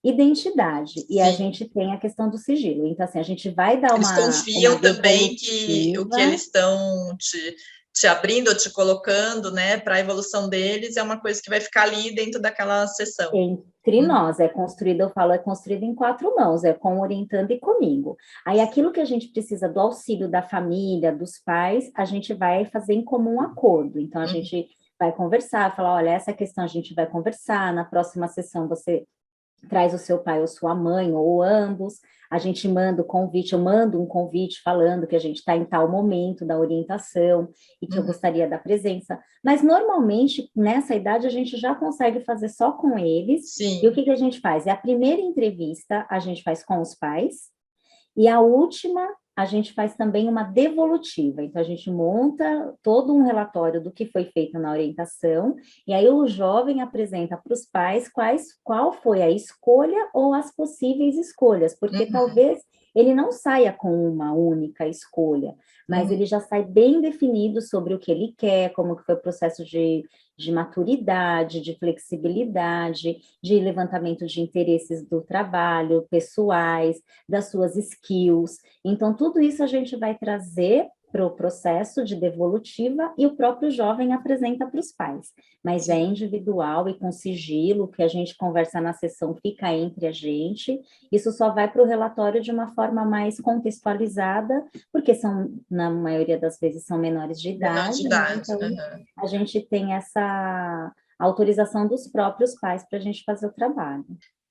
identidade, e a sim. gente tem a questão do sigilo. Então, assim, a gente vai dar Eles uma confiam também que o que devolutiva. eles estão te abrindo ou te colocando, né, para a evolução deles é uma coisa que vai ficar ali dentro daquela sessão. Entre Uhum, nós, eu falo, é construído em quatro mãos, é com o orientando e comigo. Aí aquilo que a gente precisa do auxílio da família, dos pais, a gente vai fazer em comum acordo. Então, a uhum, gente vai conversar, falar, olha, essa questão a gente vai conversar, na próxima sessão você traz o seu pai ou sua mãe, ou ambos, a gente manda o convite, eu mando um convite falando que a gente está em tal momento da orientação e que eu uhum. gostaria da presença, mas normalmente nessa idade a gente já consegue fazer só com eles, e o Sim, que a gente faz? É a primeira entrevista a gente faz com os pais, e a última, a gente faz também uma devolutiva. Então, a gente monta todo um relatório do que foi feito na orientação, e aí o jovem apresenta para os pais qual foi a escolha ou as possíveis escolhas, porque uhum, talvez ele não saia com uma única escolha, mas uhum, ele já sai bem definido sobre o que ele quer, como que foi o processo de maturidade, de flexibilidade, de levantamento de interesses do trabalho, pessoais, das suas skills. Então, tudo isso a gente vai trazer para o processo de devolutiva e o próprio jovem apresenta para os pais. Mas é individual e com sigilo, que a gente conversa na sessão fica entre a gente. Isso só vai para o relatório de uma forma mais contextualizada, porque na maioria das vezes, são menores de Menor de idade, né? idade. Então, a gente tem essa autorização dos próprios pais para a gente fazer o trabalho.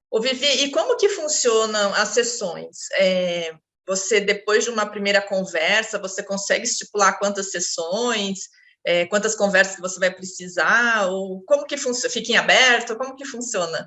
Ô, Vivi, e como que funcionam as sessões? Você, depois de uma primeira conversa, você consegue estipular quantas sessões, quantas conversas que você vai precisar, ou como que funciona? Fica em aberto? Como que funciona?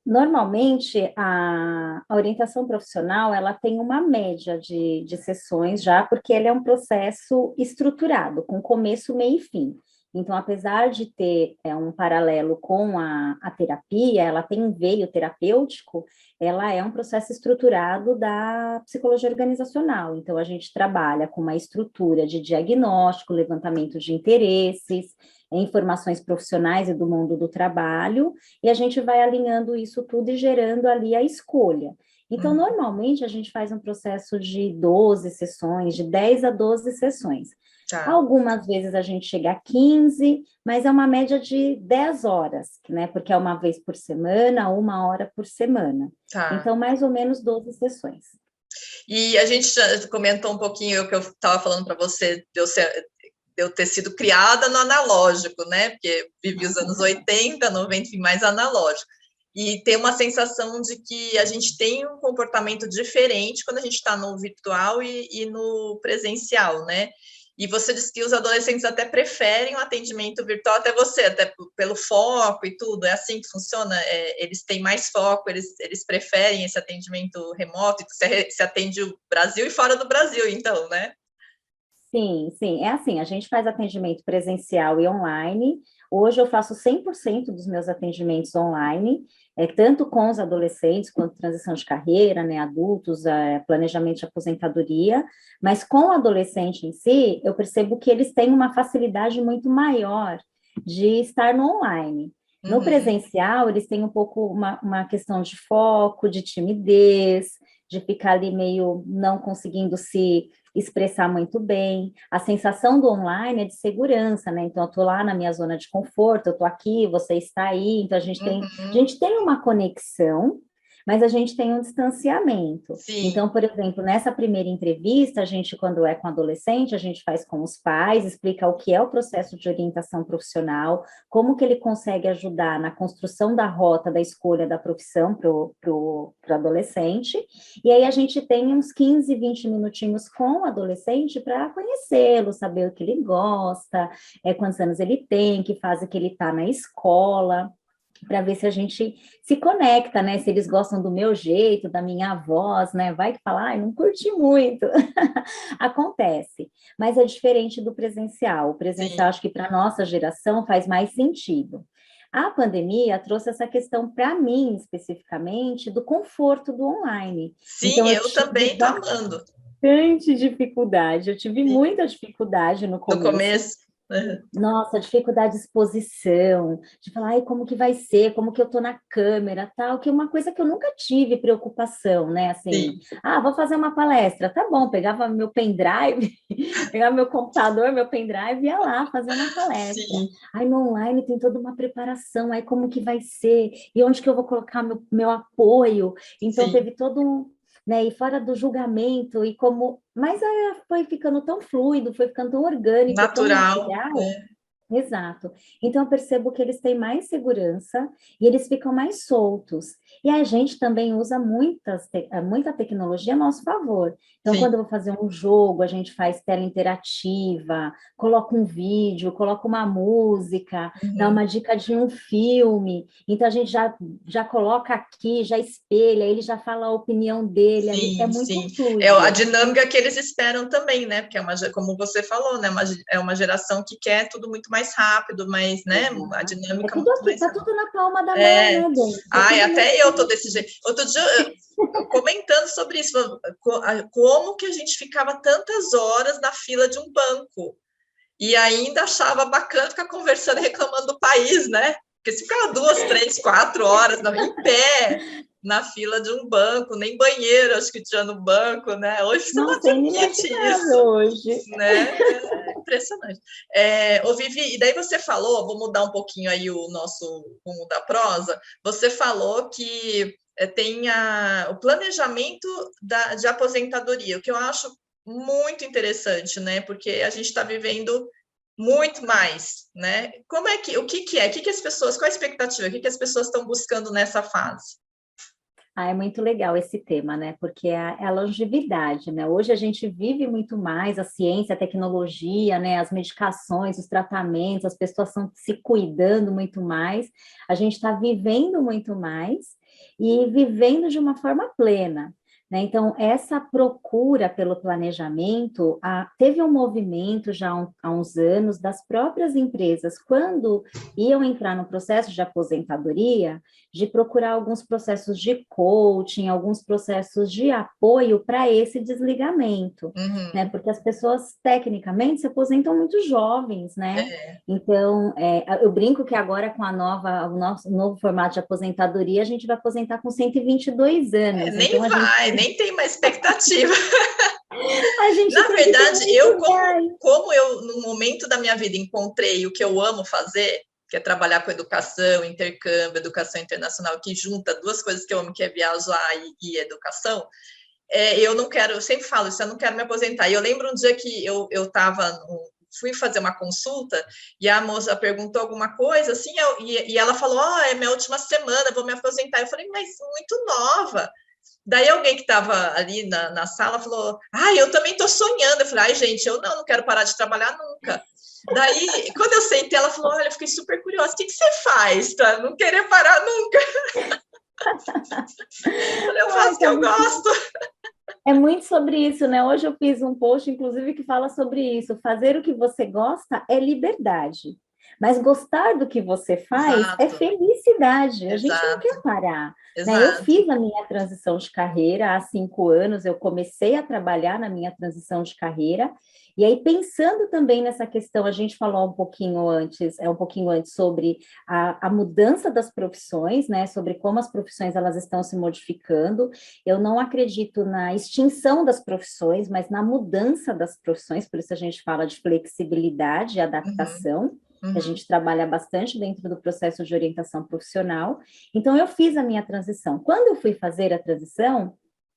Normalmente, a orientação profissional, ela tem uma média de sessões já, porque ele é um processo estruturado, com começo, meio e fim. Então, apesar de ter um paralelo com a terapia, ela tem um veio terapêutico, ela é um processo estruturado da psicologia organizacional. Então, a gente trabalha com uma estrutura de diagnóstico, levantamento de interesses, informações profissionais e do mundo do trabalho, e a gente vai alinhando isso tudo e gerando ali a escolha. Então, normalmente, a gente faz um processo de 12 sessões, de 10 a 12 sessões. Tá. Algumas vezes a gente chega a 15, mas é uma média de 10 horas, né? Porque é uma vez por semana, 1 hora por semana. Tá. Então, mais ou menos 12 sessões. E a gente já comentou um pouquinho o que eu estava falando para você, de eu ter sido criada no analógico, né? Porque vivi os anos 80, 90, enfim, mais analógico. E tem uma sensação de que a gente tem um comportamento diferente quando a gente está no virtual e no presencial, né? E você disse que os adolescentes até preferem o atendimento virtual, até você, até pelo foco e tudo, é assim que funciona? Eles têm mais foco, eles preferem esse atendimento remoto, e você atende o Brasil e fora do Brasil, então, né? Sim, sim, é assim, a gente faz atendimento presencial e online. Hoje eu faço 100% dos meus atendimentos online, tanto com os adolescentes, quanto transição de carreira, né, adultos, planejamento de aposentadoria, mas com o adolescente em si, eu percebo que eles têm uma facilidade muito maior de estar no online. No presencial, eles têm um pouco uma questão de foco, de timidez, de ficar ali meio não conseguindo se expressar muito bem. A sensação do online é de segurança, né? Então, eu estou lá na minha zona de conforto, eu estou aqui, você está aí, então a gente tem uma conexão, mas a gente tem um distanciamento. Sim. Então, por exemplo, nessa primeira entrevista, a gente, quando é com adolescente, a gente faz com os pais, explica o que é o processo de orientação profissional, como que ele consegue ajudar na construção da rota da escolha da profissão para o adolescente, e aí a gente tem uns 15, 20 minutinhos com o adolescente para conhecê-lo, saber o que ele gosta, quantos anos ele tem, que fase que ele está na escola, para ver se a gente se conecta, né? Se eles gostam do meu jeito, da minha voz, né? Vai que fala, ai, não curti muito. Acontece, mas é diferente do presencial. O presencial, acho que para a nossa geração faz mais sentido. A pandemia trouxe essa questão para mim, especificamente, do conforto do online. Sim, então, eu também estou amando. Bastante dificuldade, eu tive muita dificuldade no começo. No começo. Nossa, dificuldade de exposição, de falar, ai, como que vai ser, como que eu tô na câmera, tal, que é uma coisa que eu nunca tive preocupação, né, assim, vou fazer uma palestra, tá bom, pegava meu pendrive, pegava meu computador, meu pendrive, ia lá fazer uma palestra. Sim. Aí no online tem toda uma preparação, aí como que vai ser, e onde que eu vou colocar meu apoio, então teve todo né, e fora do julgamento, e como... Mas foi ficando tão fluido, foi ficando tão orgânico, natural, tão natural. Exato. Então, eu percebo que eles têm mais segurança e eles ficam mais soltos. E a gente também usa muita tecnologia a nosso favor. Então, quando eu vou fazer um jogo, a gente faz tela interativa, coloca um vídeo, coloca uma música, dá uma dica de um filme. Então, a gente já coloca aqui, já espelha, ele já fala a opinião dele. Sim, é muito fluido. É a dinâmica que eles esperam também, né? Porque como você falou, né? É uma geração que quer tudo muito mais rápido, mas, né, a dinâmica... tudo aqui, tá tudo na palma da mão, né, Dani? Ai, até eu tô desse jeito. Outro dia, eu comentando sobre isso, como que a gente ficava tantas horas na fila de um banco e ainda achava bacana ficar conversando, reclamando do país, né? Porque se ficava 2, 3, 4 horas em pé... na fila de um banco, nem banheiro, acho que tinha no banco, né? Hoje você não Nossa, é admite isso, hoje. né? É impressionante. Ô, Vivi, e daí você falou, vou mudar um pouquinho aí o nosso rumo da prosa, você falou que tem o planejamento de aposentadoria, o que eu acho muito interessante, né? Porque a gente está vivendo muito mais, né? O que é? O que as pessoas, qual a expectativa? O que as pessoas estão buscando nessa fase? É muito legal esse tema, né? Porque é a longevidade, né? Hoje a gente vive muito mais a ciência, a tecnologia, né? As medicações, os tratamentos, as pessoas estão se cuidando muito mais, a gente está vivendo muito mais e vivendo de uma forma plena. Né? Então, essa procura pelo planejamento, teve um movimento já há uns anos das próprias empresas, quando iam entrar no processo de aposentadoria, de procurar alguns processos de coaching, alguns processos de apoio para esse desligamento, né? Porque as pessoas, tecnicamente, se aposentam muito jovens, né? Então, eu brinco que agora com o novo formato de aposentadoria, a gente vai aposentar com 122 anos. Nem então, nem tem uma expectativa. A gente Na verdade, eu, como eu, no momento da minha vida, encontrei o que eu amo fazer, que é trabalhar com educação, intercâmbio, educação internacional, que junta duas coisas que eu amo, que é viajar e educação, eu não quero, eu sempre falo isso, eu não quero me aposentar. E eu lembro um dia que eu fui fazer uma consulta e a moça perguntou alguma coisa, assim, e ela falou, é minha última semana, vou me aposentar. Eu falei, mas muito nova. Daí alguém que estava ali na sala falou, eu também estou sonhando. Eu falei, gente, eu não quero parar de trabalhar nunca. Daí, quando eu sentei, ela falou, olha, eu fiquei super curiosa, o que você faz para não querer parar nunca? Eu falei, eu faço o que eu gosto. É muito sobre isso, né? Hoje eu fiz um post, inclusive, que fala sobre isso. Fazer o que você gosta é liberdade. Mas gostar do que você faz é felicidade. A gente não quer parar. Né? Eu fiz a minha transição de carreira há 5 anos, eu comecei a trabalhar na minha transição de carreira, e aí pensando também nessa questão, a gente falou um pouquinho antes sobre a mudança das profissões, né? Sobre como as profissões elas estão se modificando. Eu não acredito na extinção das profissões, mas na mudança das profissões, por isso a gente fala de flexibilidade e adaptação. A gente trabalha bastante dentro do processo de orientação profissional. Então, eu fiz a minha transição. Quando eu fui fazer a transição,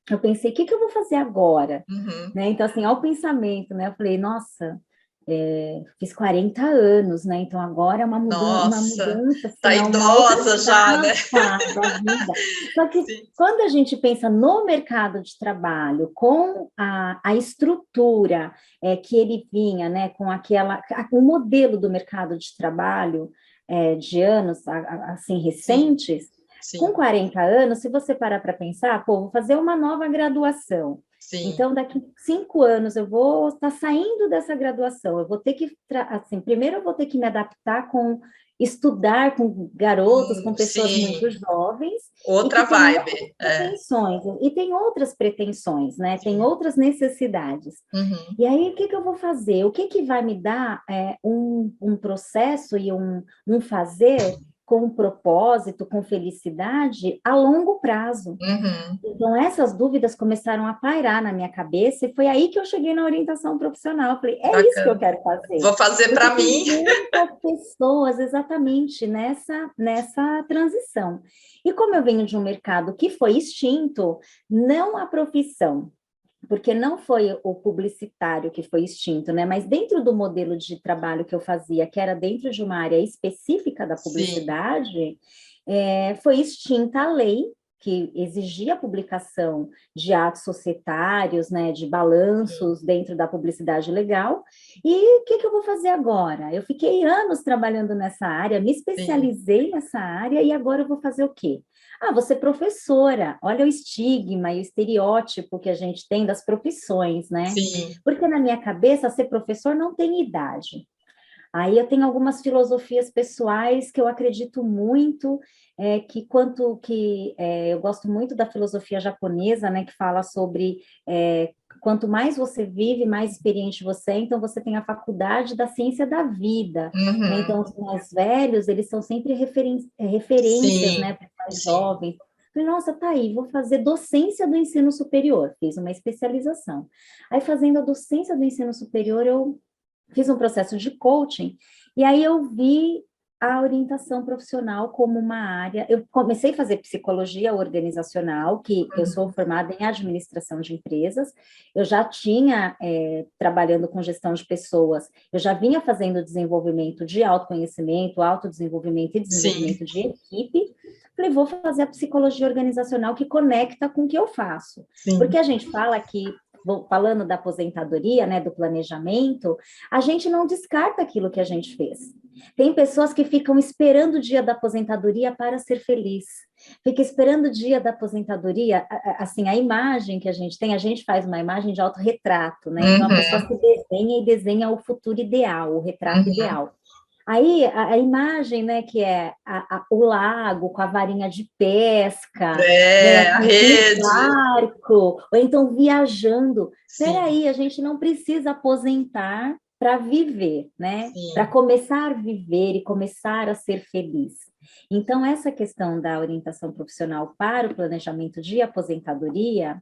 eu pensei, o que eu vou fazer agora? Né? Então, assim, ao pensamento, né? Eu falei, nossa, fiz 40 anos, né? Então, agora é uma mudança. Tá idosa já, né? Da vida. Só que quando a gente pensa no mercado de trabalho, com a estrutura que ele vinha, né? Com o modelo do mercado de trabalho de anos, assim, recentes, com 40 anos, se você parar para pensar, vou fazer uma nova graduação. Então, daqui 5 anos eu vou estar saindo dessa graduação, eu vou ter que, primeiro eu vou ter que me adaptar estudar com garotos, com pessoas muito jovens. Outra vibe. E tem outras pretensões, né? Tem outras necessidades. E aí, o que eu vou fazer? O que vai me dar um processo e um fazer com propósito, com felicidade, a longo prazo. Então, essas dúvidas começaram a pairar na minha cabeça, e foi aí que eu cheguei na orientação profissional. Eu falei, isso que eu quero fazer. Vou fazer para mim. Muitas pessoas, exatamente, nessa transição. E como eu venho de um mercado que foi extinto, não a profissão, porque não foi o publicitário que foi extinto, né? Mas dentro do modelo de trabalho que eu fazia, que era dentro de uma área específica da publicidade, foi extinta a lei que exigia a publicação de atos societários, né, de balanços dentro da publicidade legal. E o que eu vou fazer agora? Eu fiquei anos trabalhando nessa área, me especializei nessa área, e agora eu vou fazer o quê? Você é professora, olha o estigma e o estereótipo que a gente tem das profissões, né? Porque na minha cabeça, ser professor não tem idade. Aí eu tenho algumas filosofias pessoais que eu acredito muito, eu gosto muito da filosofia japonesa, né, que fala sobre quanto mais você vive, mais experiente você é, então você tem a faculdade da ciência da vida. Né? Então, os mais velhos, eles são sempre referências, né, para os mais jovens. Falei, nossa, tá aí, vou fazer docência do ensino superior, fiz uma especialização. Aí, fazendo a docência do ensino superior, eu fiz um processo de coaching, e aí eu vi a orientação profissional como uma área. Eu comecei a fazer psicologia organizacional, que eu sou formada em administração de empresas, eu já tinha, trabalhando com gestão de pessoas, eu já vinha fazendo desenvolvimento de autoconhecimento, autodesenvolvimento e desenvolvimento de equipe. Falei, vou fazer a psicologia organizacional que conecta com o que eu faço. Sim. Porque a gente fala que, falando da aposentadoria, né, do planejamento, a gente não descarta aquilo que a gente fez. Tem pessoas que ficam esperando o dia da aposentadoria para ser feliz. Fica esperando o dia da aposentadoria, assim, a imagem que a gente faz uma imagem de autorretrato, né? Então, a pessoa se desenha e desenha o futuro ideal, o retrato ideal. Aí, a imagem, né, que é o lago com a varinha de pesca, né, a rede. barco, ou então viajando. Peraí, a gente não precisa aposentar para viver, né? Para começar a viver e começar a ser feliz. Então, essa questão da orientação profissional para o planejamento de aposentadoria,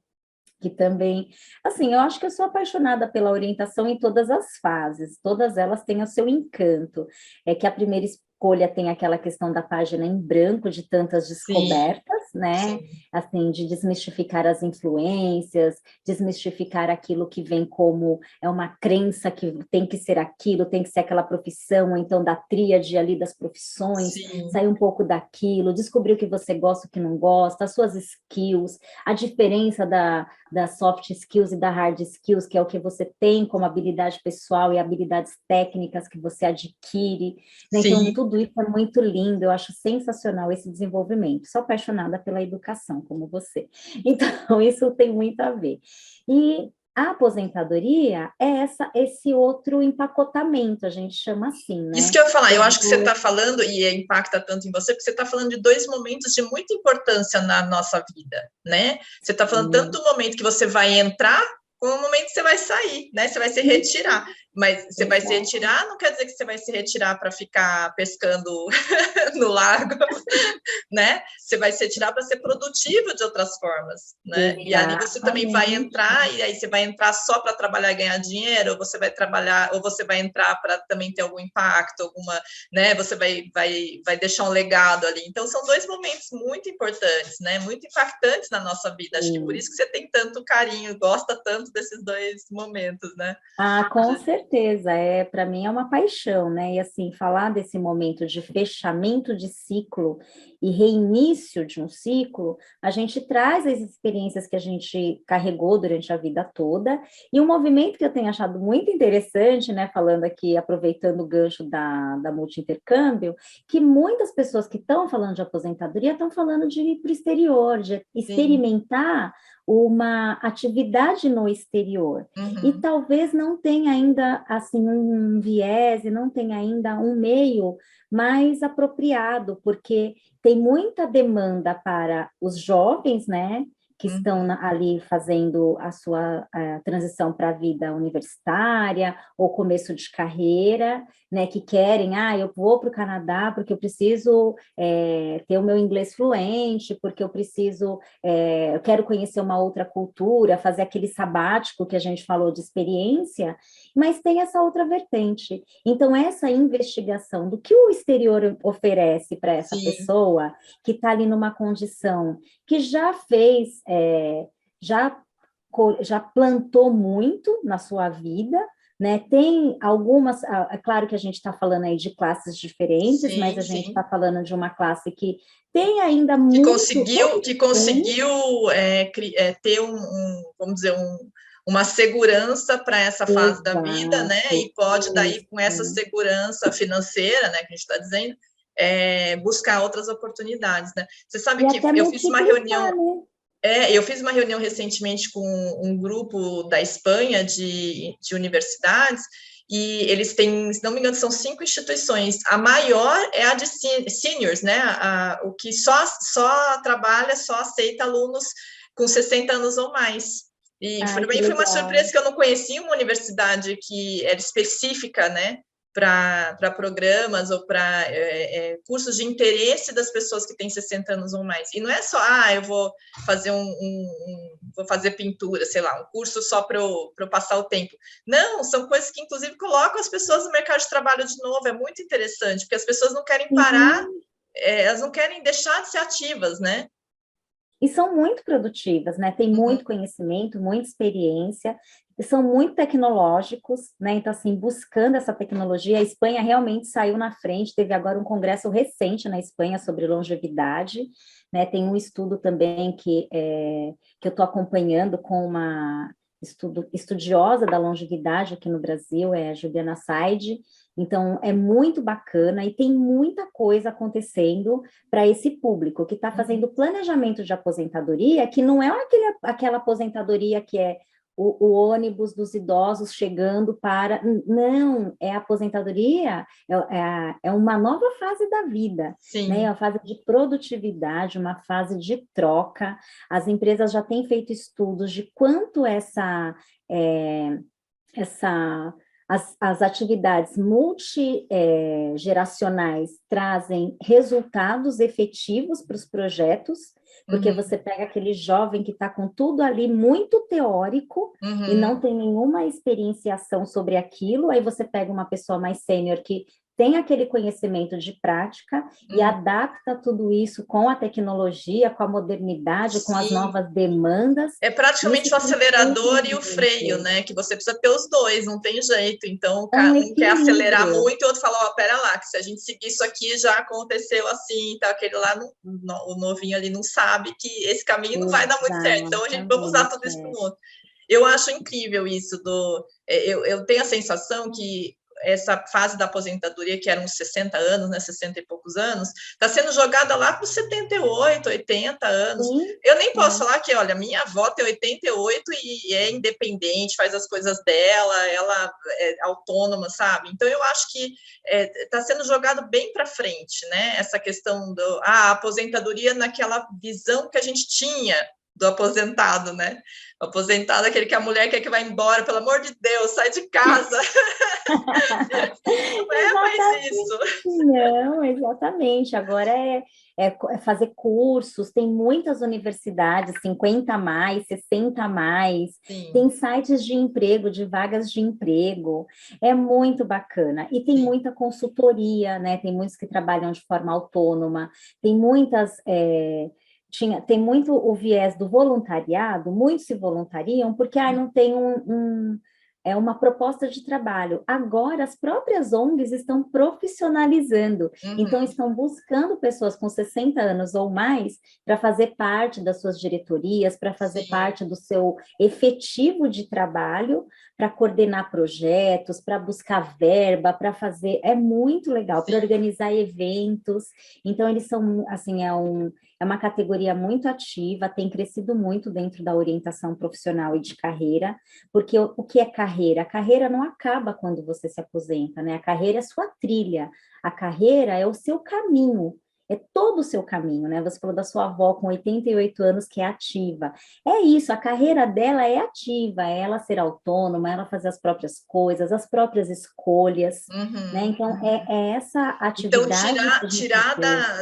que também, assim, eu acho que eu sou apaixonada pela orientação em todas as fases, todas elas têm o seu encanto. É que a primeira escolha tem aquela questão da página em branco, de tantas descobertas, né? Assim, de desmistificar as influências, desmistificar aquilo que vem como uma crença que tem que ser aquilo, tem que ser aquela profissão, ou então da tríade ali das profissões, sair um pouco daquilo, descobrir o que você gosta, o que não gosta, as suas skills, a diferença da soft skills e da hard skills, que é o que você tem como habilidade pessoal e habilidades técnicas que você adquire. Né? Então, tudo isso é muito lindo, eu acho sensacional esse desenvolvimento. Sou apaixonada pela educação, como você. Então, isso tem muito a ver. E a aposentadoria é esse outro empacotamento, a gente chama assim, né? Isso que eu ia falar, eu acho que você está falando, e impacta tanto em você, porque você está falando de dois momentos de muita importância na nossa vida, né? Você está falando tanto do momento que você vai entrar, como o momento que você vai sair, né? Você vai se retirar. Mas você vai se retirar, não quer dizer que você vai se retirar para ficar pescando no lago, né? Você vai se retirar para ser produtivo de outras formas, né? E ali você também vai entrar, e aí você vai entrar só para trabalhar e ganhar dinheiro, ou você vai trabalhar, ou você vai entrar para também ter algum impacto, alguma, né? Você vai deixar um legado ali. Então, são dois momentos muito importantes, né? Muito impactantes na nossa vida. Acho que por isso que você tem tanto carinho, gosta tanto desses dois momentos, né? Ah, com certeza, para mim é uma paixão, né? E assim, falar desse momento de fechamento de ciclo e reinício de um ciclo, a gente traz as experiências que a gente carregou durante a vida toda, e um movimento que eu tenho achado muito interessante, né? Falando aqui, aproveitando o gancho da multi-intercâmbio, que muitas pessoas que estão falando de aposentadoria estão falando de ir para o exterior, de experimentar uma atividade no exterior. E talvez não tenha ainda assim um viés, e não tenha ainda um meio mais apropriado, porque tem muita demanda para os jovens, né, que estão ali fazendo a sua transição para a vida universitária ou começo de carreira, né, que querem, eu vou para o Canadá porque eu preciso ter o meu inglês fluente, porque eu preciso, eu quero conhecer uma outra cultura, fazer aquele sabático que a gente falou de experiência, mas tem essa outra vertente. Então, essa investigação do que o exterior oferece para essa pessoa que está ali numa condição que já fez, já plantou muito na sua vida, né? Tem algumas, é claro que a gente está falando aí de classes diferentes, mas a gente está falando de uma classe que tem ainda muito... Que conseguiu ter vamos dizer, uma segurança para essa fase da vida, né? E pode daí, com essa segurança financeira, né, que a gente está dizendo, buscar outras oportunidades, né? Você sabe que eu fiz uma reunião... eu fiz uma reunião recentemente com um grupo da Espanha de universidades, e eles têm, se não me engano, são 5 instituições. A maior é a de seniors, né? O que só trabalha, só aceita alunos com 60 anos ou mais. E foi uma surpresa que eu não conhecia uma universidade que era específica, né? para programas ou para cursos de interesse das pessoas que têm 60 anos ou mais. E não é só, eu vou fazer vou fazer pintura, sei lá, um curso só para eu passar o tempo. Não, são coisas que, inclusive, colocam as pessoas no mercado de trabalho de novo. É muito interessante, porque as pessoas não querem parar, elas não querem deixar de ser ativas, né? E são muito produtivas, né? Tem muito conhecimento, muita experiência, são muito tecnológicos, né? Então, assim, buscando essa tecnologia, a Espanha realmente saiu na frente, teve agora um congresso recente na Espanha sobre longevidade, né? Tem um estudo também que eu estou acompanhando com uma estudiosa da longevidade aqui no Brasil, é a Juliana Said. Então, é muito bacana e tem muita coisa acontecendo para esse público que está fazendo planejamento de aposentadoria, que não é aquela aposentadoria que é o ônibus dos idosos chegando para... Não, é a aposentadoria, é uma nova fase da vida, né? É uma fase de produtividade, uma fase de troca. As empresas já têm feito estudos de quanto as atividades multigeracionais trazem resultados efetivos para os projetos, porque você pega aquele jovem que está com tudo ali muito teórico e não tem nenhuma experienciação sobre aquilo, aí você pega uma pessoa mais sênior que tem aquele conhecimento de prática e adapta tudo isso com a tecnologia, com a modernidade, com as novas demandas. É praticamente o acelerador e o freio, né? Que você precisa ter os dois, não tem jeito. Então, um quer acelerar muito, o outro fala, pera lá, que se a gente seguir isso aqui, já aconteceu assim, tá? Aquele lá, o novinho ali não sabe que esse caminho não vai dar muito certo. Então, vamos usar tudo isso para o outro. Eu acho incrível isso eu tenho a sensação que essa fase da aposentadoria, que eram uns 60 anos, né, 60 e poucos anos, está sendo jogada lá para os 78, 80 anos. Eu nem posso falar que, olha, minha avó tem 88 e é independente, faz as coisas dela, ela é autônoma, sabe? Então, eu acho que está sendo jogado bem para frente, né? Essa questão a aposentadoria naquela visão que a gente tinha do aposentado, né? O aposentado é aquele que a mulher quer que vá embora, pelo amor de Deus, sai de casa. Não é mais isso. Não, exatamente. Agora é fazer cursos, tem muitas universidades, 50 a mais, 60 a mais, tem sites de emprego, de vagas de emprego, é muito bacana. E tem muita consultoria, né? Tem muitos que trabalham de forma autônoma, tem muitas... tem muito o viés do voluntariado, muitos se voluntariam porque não tem uma proposta de trabalho. Agora, as próprias ONGs estão profissionalizando, então estão buscando pessoas com 60 anos ou mais para fazer parte das suas diretorias, para fazer parte do seu efetivo de trabalho, para coordenar projetos, para buscar verba, para fazer... É muito legal, para organizar eventos. Então, eles são, assim, é uma categoria muito ativa, tem crescido muito dentro da orientação profissional e de carreira, porque o que é carreira? A carreira não acaba quando você se aposenta, né? A carreira é sua trilha, a carreira é o seu caminho, é todo o seu caminho, né? Você falou da sua avó com 88 anos que é ativa. É isso, a carreira dela é ativa, é ela ser autônoma, ela fazer as próprias coisas, as próprias escolhas, né? Então, é essa atividade... Então, tirar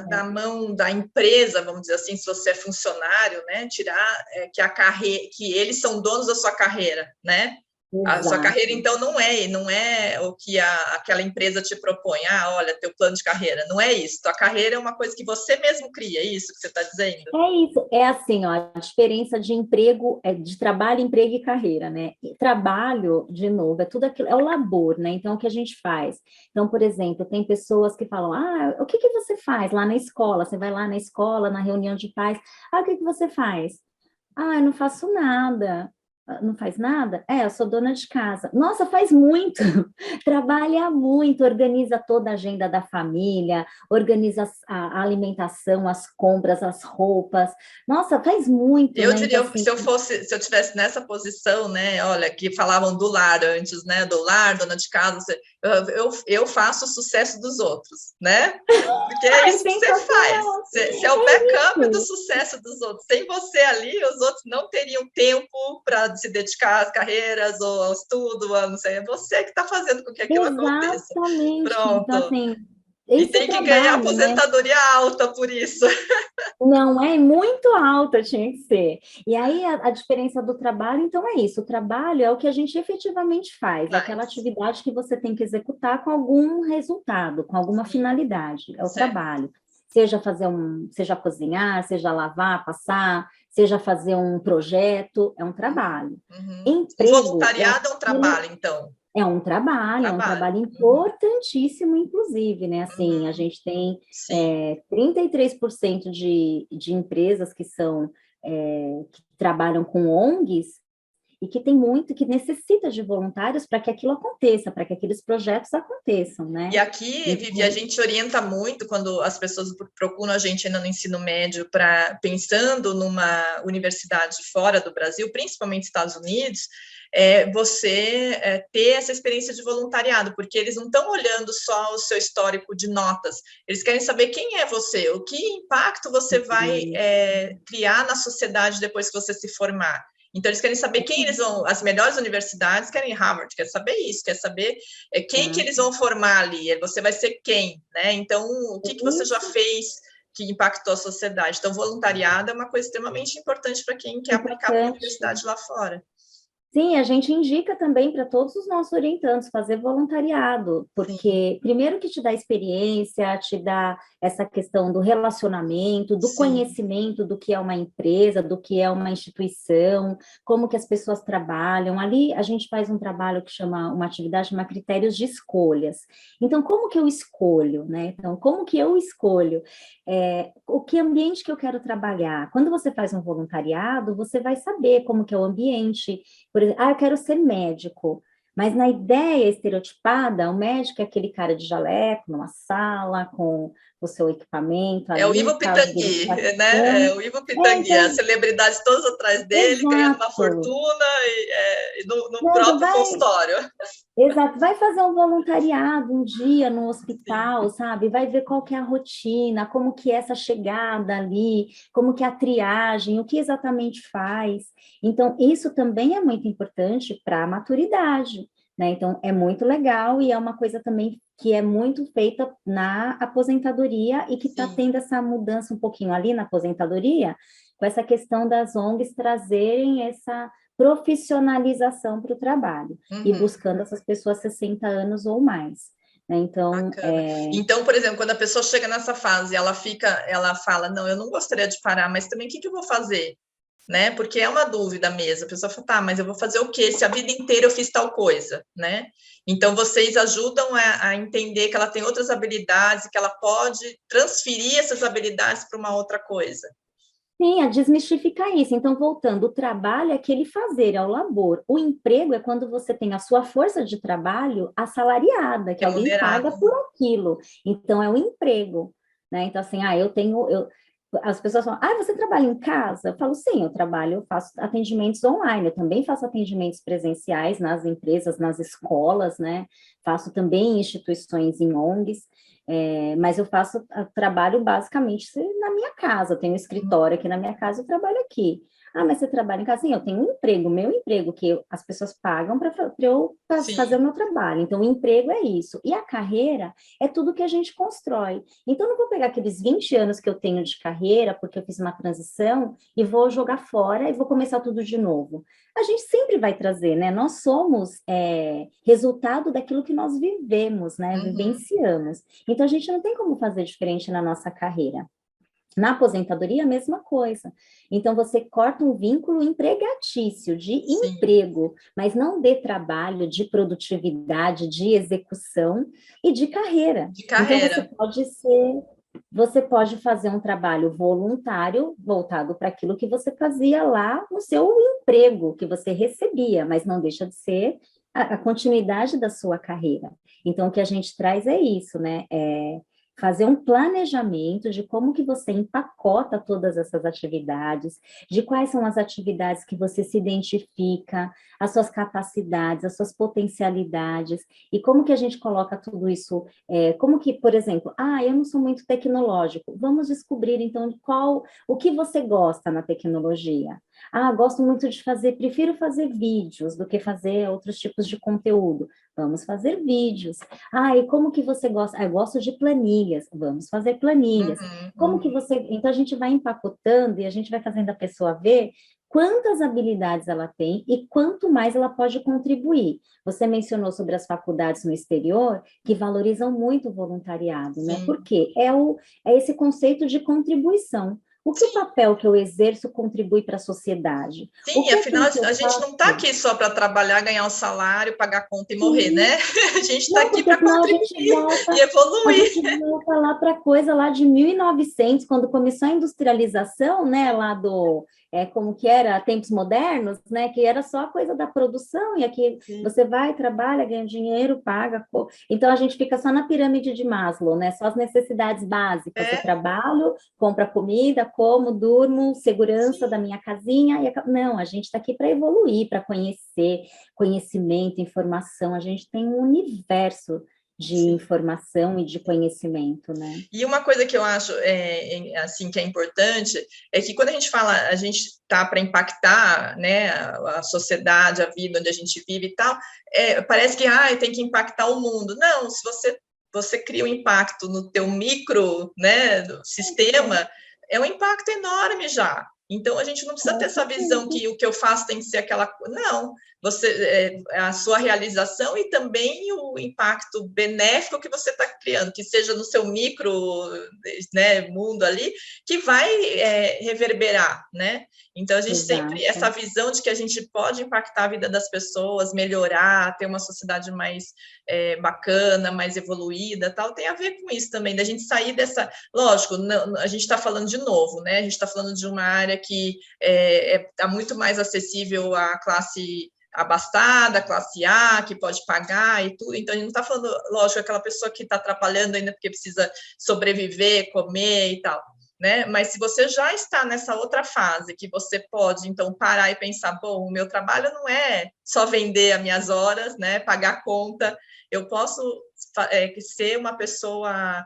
da mão da empresa, vamos dizer assim, se você é funcionário, né? Tirar que eles são donos da sua carreira, né? A sua carreira, então, não é o que aquela empresa te propõe. Olha, teu plano de carreira. Não é isso. Tua carreira é uma coisa que você mesmo cria, é isso que você está dizendo? É isso. É assim, ó, a diferença de emprego, de trabalho, emprego e carreira, né? E trabalho, de novo, é tudo aquilo, é o labor, né? Então, o que a gente faz? Então, por exemplo, tem pessoas que falam, o que você faz lá na escola? Você vai lá na escola, na reunião de pais, o que você faz? Eu não faço nada. Não faz nada? Eu sou dona de casa. Nossa, faz muito, trabalha muito, organiza toda a agenda da família, organiza a alimentação, as compras, as roupas. Nossa, faz muito. Eu né? diria, então, assim, se eu tivesse nessa posição, né? Olha, que falavam do lar antes, né? Do lar, dona de casa. eu faço o sucesso dos outros, né? Porque é isso que você faz. Você é o backup do sucesso dos outros. Sem você ali, os outros não teriam tempo para se dedicar às carreiras ou ao estudo, não sei. É você que está fazendo com que aquilo aconteça. Exatamente. Pronto. Então, assim, E esse é tem o que ganhar trabalho, né? aposentadoria alta por isso. Não é muito alta, tinha que ser. E aí a diferença do trabalho, então é isso. O trabalho é o que a gente efetivamente faz, é aquela atividade que você tem que executar com algum resultado, com alguma finalidade. É o Certo. trabalho. Seja cozinhar, seja lavar, passar, seja fazer um projeto, é um trabalho. O Emprego voluntariado é um trabalho, então. é um trabalho importantíssimo, inclusive, né? Assim, a gente tem 33% de empresas que são que trabalham com ONGs e que tem muito, que necessita de voluntários para que aquilo aconteça, para que aqueles projetos aconteçam, né? E aqui, Vivi, a gente orienta muito quando as pessoas procuram a gente ainda no ensino médio pensando numa universidade fora do Brasil, principalmente Estados Unidos, você ter essa experiência de voluntariado, porque eles não estão olhando só o seu histórico de notas, eles querem saber quem é você, o que impacto você vai criar na sociedade depois que você se formar. Então, eles querem saber quem eles vão... As melhores universidades querem Harvard, quer saber isso, quer saber quem que eles vão formar ali, você vai ser quem, né? Então, o que você já fez que impactou a sociedade? Então, voluntariado é uma coisa extremamente importante para quem quer aplicar para a universidade lá fora. Sim, a gente indica também para todos os nossos orientandos fazer voluntariado, porque primeiro que te dá experiência, te dá essa questão do relacionamento, do conhecimento do que é uma empresa, do que é uma instituição, como que as pessoas trabalham. Ali a gente faz um trabalho que chama, uma atividade chama critérios de escolhas. Então, como que eu escolho, né? Então, como que eu escolho? O que ambiente que eu quero trabalhar? Quando você faz um voluntariado, você vai saber como que é o ambiente. Por exemplo, eu quero ser médico, mas na ideia estereotipada, o médico é aquele cara de jaleco, numa sala, com o seu equipamento ali. É o Ivo Pitangui, né? É o Ivo Pitangui, então, as celebridades todas atrás dele, ganhando uma fortuna no próprio consultório. Exato, vai fazer um voluntariado um dia no hospital, sabe? Vai ver qual que é a rotina, como que é essa chegada ali, como que é a triagem, o que exatamente faz. Então, isso também é muito importante para a maturidade, né? Então, é muito legal e é uma coisa também que é muito feita na aposentadoria e que está tendo essa mudança um pouquinho ali na aposentadoria, com essa questão das ONGs trazerem essa profissionalização para o trabalho e buscando essas pessoas 60 anos ou mais. Né? Então, então, por exemplo, quando a pessoa chega nessa fase, ela fala, não, eu não gostaria de parar, mas também o que eu vou fazer? Né? Porque é uma dúvida mesmo. A pessoa fala, tá, mas eu vou fazer o quê? Se a vida inteira eu fiz tal coisa, né? Então, vocês ajudam a entender que ela tem outras habilidades, que ela pode transferir essas habilidades para uma outra coisa. Sim, a desmistificar isso. Então, voltando, o trabalho é aquele fazer, é o labor. O emprego é quando você tem a sua força de trabalho assalariada, que alguém paga por aquilo. Então, é o emprego. Né? Então, assim, as pessoas falam, você trabalha em casa? Eu falo, sim, eu faço atendimentos online, eu também faço atendimentos presenciais nas empresas, nas escolas, né? Faço também em instituições em ONGs, mas eu trabalho basicamente na minha casa, eu tenho um escritório aqui na minha casa, eu trabalho aqui. Mas você trabalha em casa? Sim, eu tenho um emprego, meu emprego, que as pessoas pagam para eu fazer o meu trabalho. Então, o emprego é isso. E a carreira é tudo que a gente constrói. Então, eu não vou pegar aqueles 20 anos que eu tenho de carreira, porque eu fiz uma transição, e vou jogar fora e vou começar tudo de novo. A gente sempre vai trazer, né? Nós somos resultado daquilo que nós vivemos, né? Vivenciamos. Então, a gente não tem como fazer diferente na nossa carreira. Na aposentadoria, a mesma coisa. Então, você corta um vínculo empregatício, de emprego, mas não de trabalho, de produtividade, de execução e de carreira. Então, você pode fazer um trabalho voluntário voltado para aquilo que você fazia lá no seu emprego, que você recebia, mas não deixa de ser a continuidade da sua carreira. Então, o que a gente traz é isso, né? fazer um planejamento de como que você empacota todas essas atividades, de quais são as atividades que você se identifica, as suas capacidades, as suas potencialidades, e como que a gente coloca tudo isso, como que, por exemplo, eu não sou muito tecnológico, vamos descobrir então o que você gosta na tecnologia. Gosto muito de prefiro fazer vídeos do que fazer outros tipos de conteúdo. Vamos fazer vídeos. E como que você gosta? Eu gosto de planilhas. Vamos fazer planilhas. Como que você... Então, a gente vai empacotando e a gente vai fazendo a pessoa ver quantas habilidades ela tem e quanto mais ela pode contribuir. Você mencionou sobre as faculdades no exterior, que valorizam muito o voluntariado, né? Por quê? É esse conceito de contribuição. O que o papel que eu exerço contribui para a sociedade? Sim, afinal, a gente não está aqui só para trabalhar, ganhar um salário, pagar a conta e morrer, né? A gente está aqui para contribuir e evoluir. A gente volta lá para a coisa lá de 1900, quando começou a industrialização, né, lá como que era, tempos modernos, né, que era só a coisa da produção, e aqui você vai, trabalha, ganha dinheiro, paga. Então, a gente fica só na pirâmide de Maslow, né, só as necessidades básicas. Eu trabalho, compro comida, como, durmo, segurança da minha casinha. Não, a gente está aqui para evoluir, para conhecer, conhecimento, informação. A gente tem um universo de informação e de conhecimento, né? E uma coisa que eu acho assim que é importante é que quando a gente fala, a gente está para impactar, né, a sociedade, a vida onde a gente vive e tal, parece que tem que impactar o mundo. Não, se você cria um impacto no teu micro, né, do sistema, é um impacto enorme já. Então, a gente não precisa ter essa visão que o que eu faço tem que ser aquela coisa. Não, a sua realização e também o impacto benéfico que você está criando, que seja no seu micro, né, mundo ali, que vai reverberar, né? Então, a gente sempre, essa visão de que a gente pode impactar a vida das pessoas, melhorar, ter uma sociedade mais bacana, mais evoluída, tal, tem a ver com isso também, da gente sair dessa... Lógico, não, a gente está falando de novo, né? A gente está falando de uma área que está muito mais acessível à classe abastada, classe A, que pode pagar e tudo. Então, a gente não está falando, lógico, aquela pessoa que está atrapalhando ainda porque precisa sobreviver, comer e tal, né? Mas se você já está nessa outra fase, que você pode, então, parar e pensar, bom, o meu trabalho não é só vender as minhas horas, né? Pagar conta, eu posso ser uma pessoa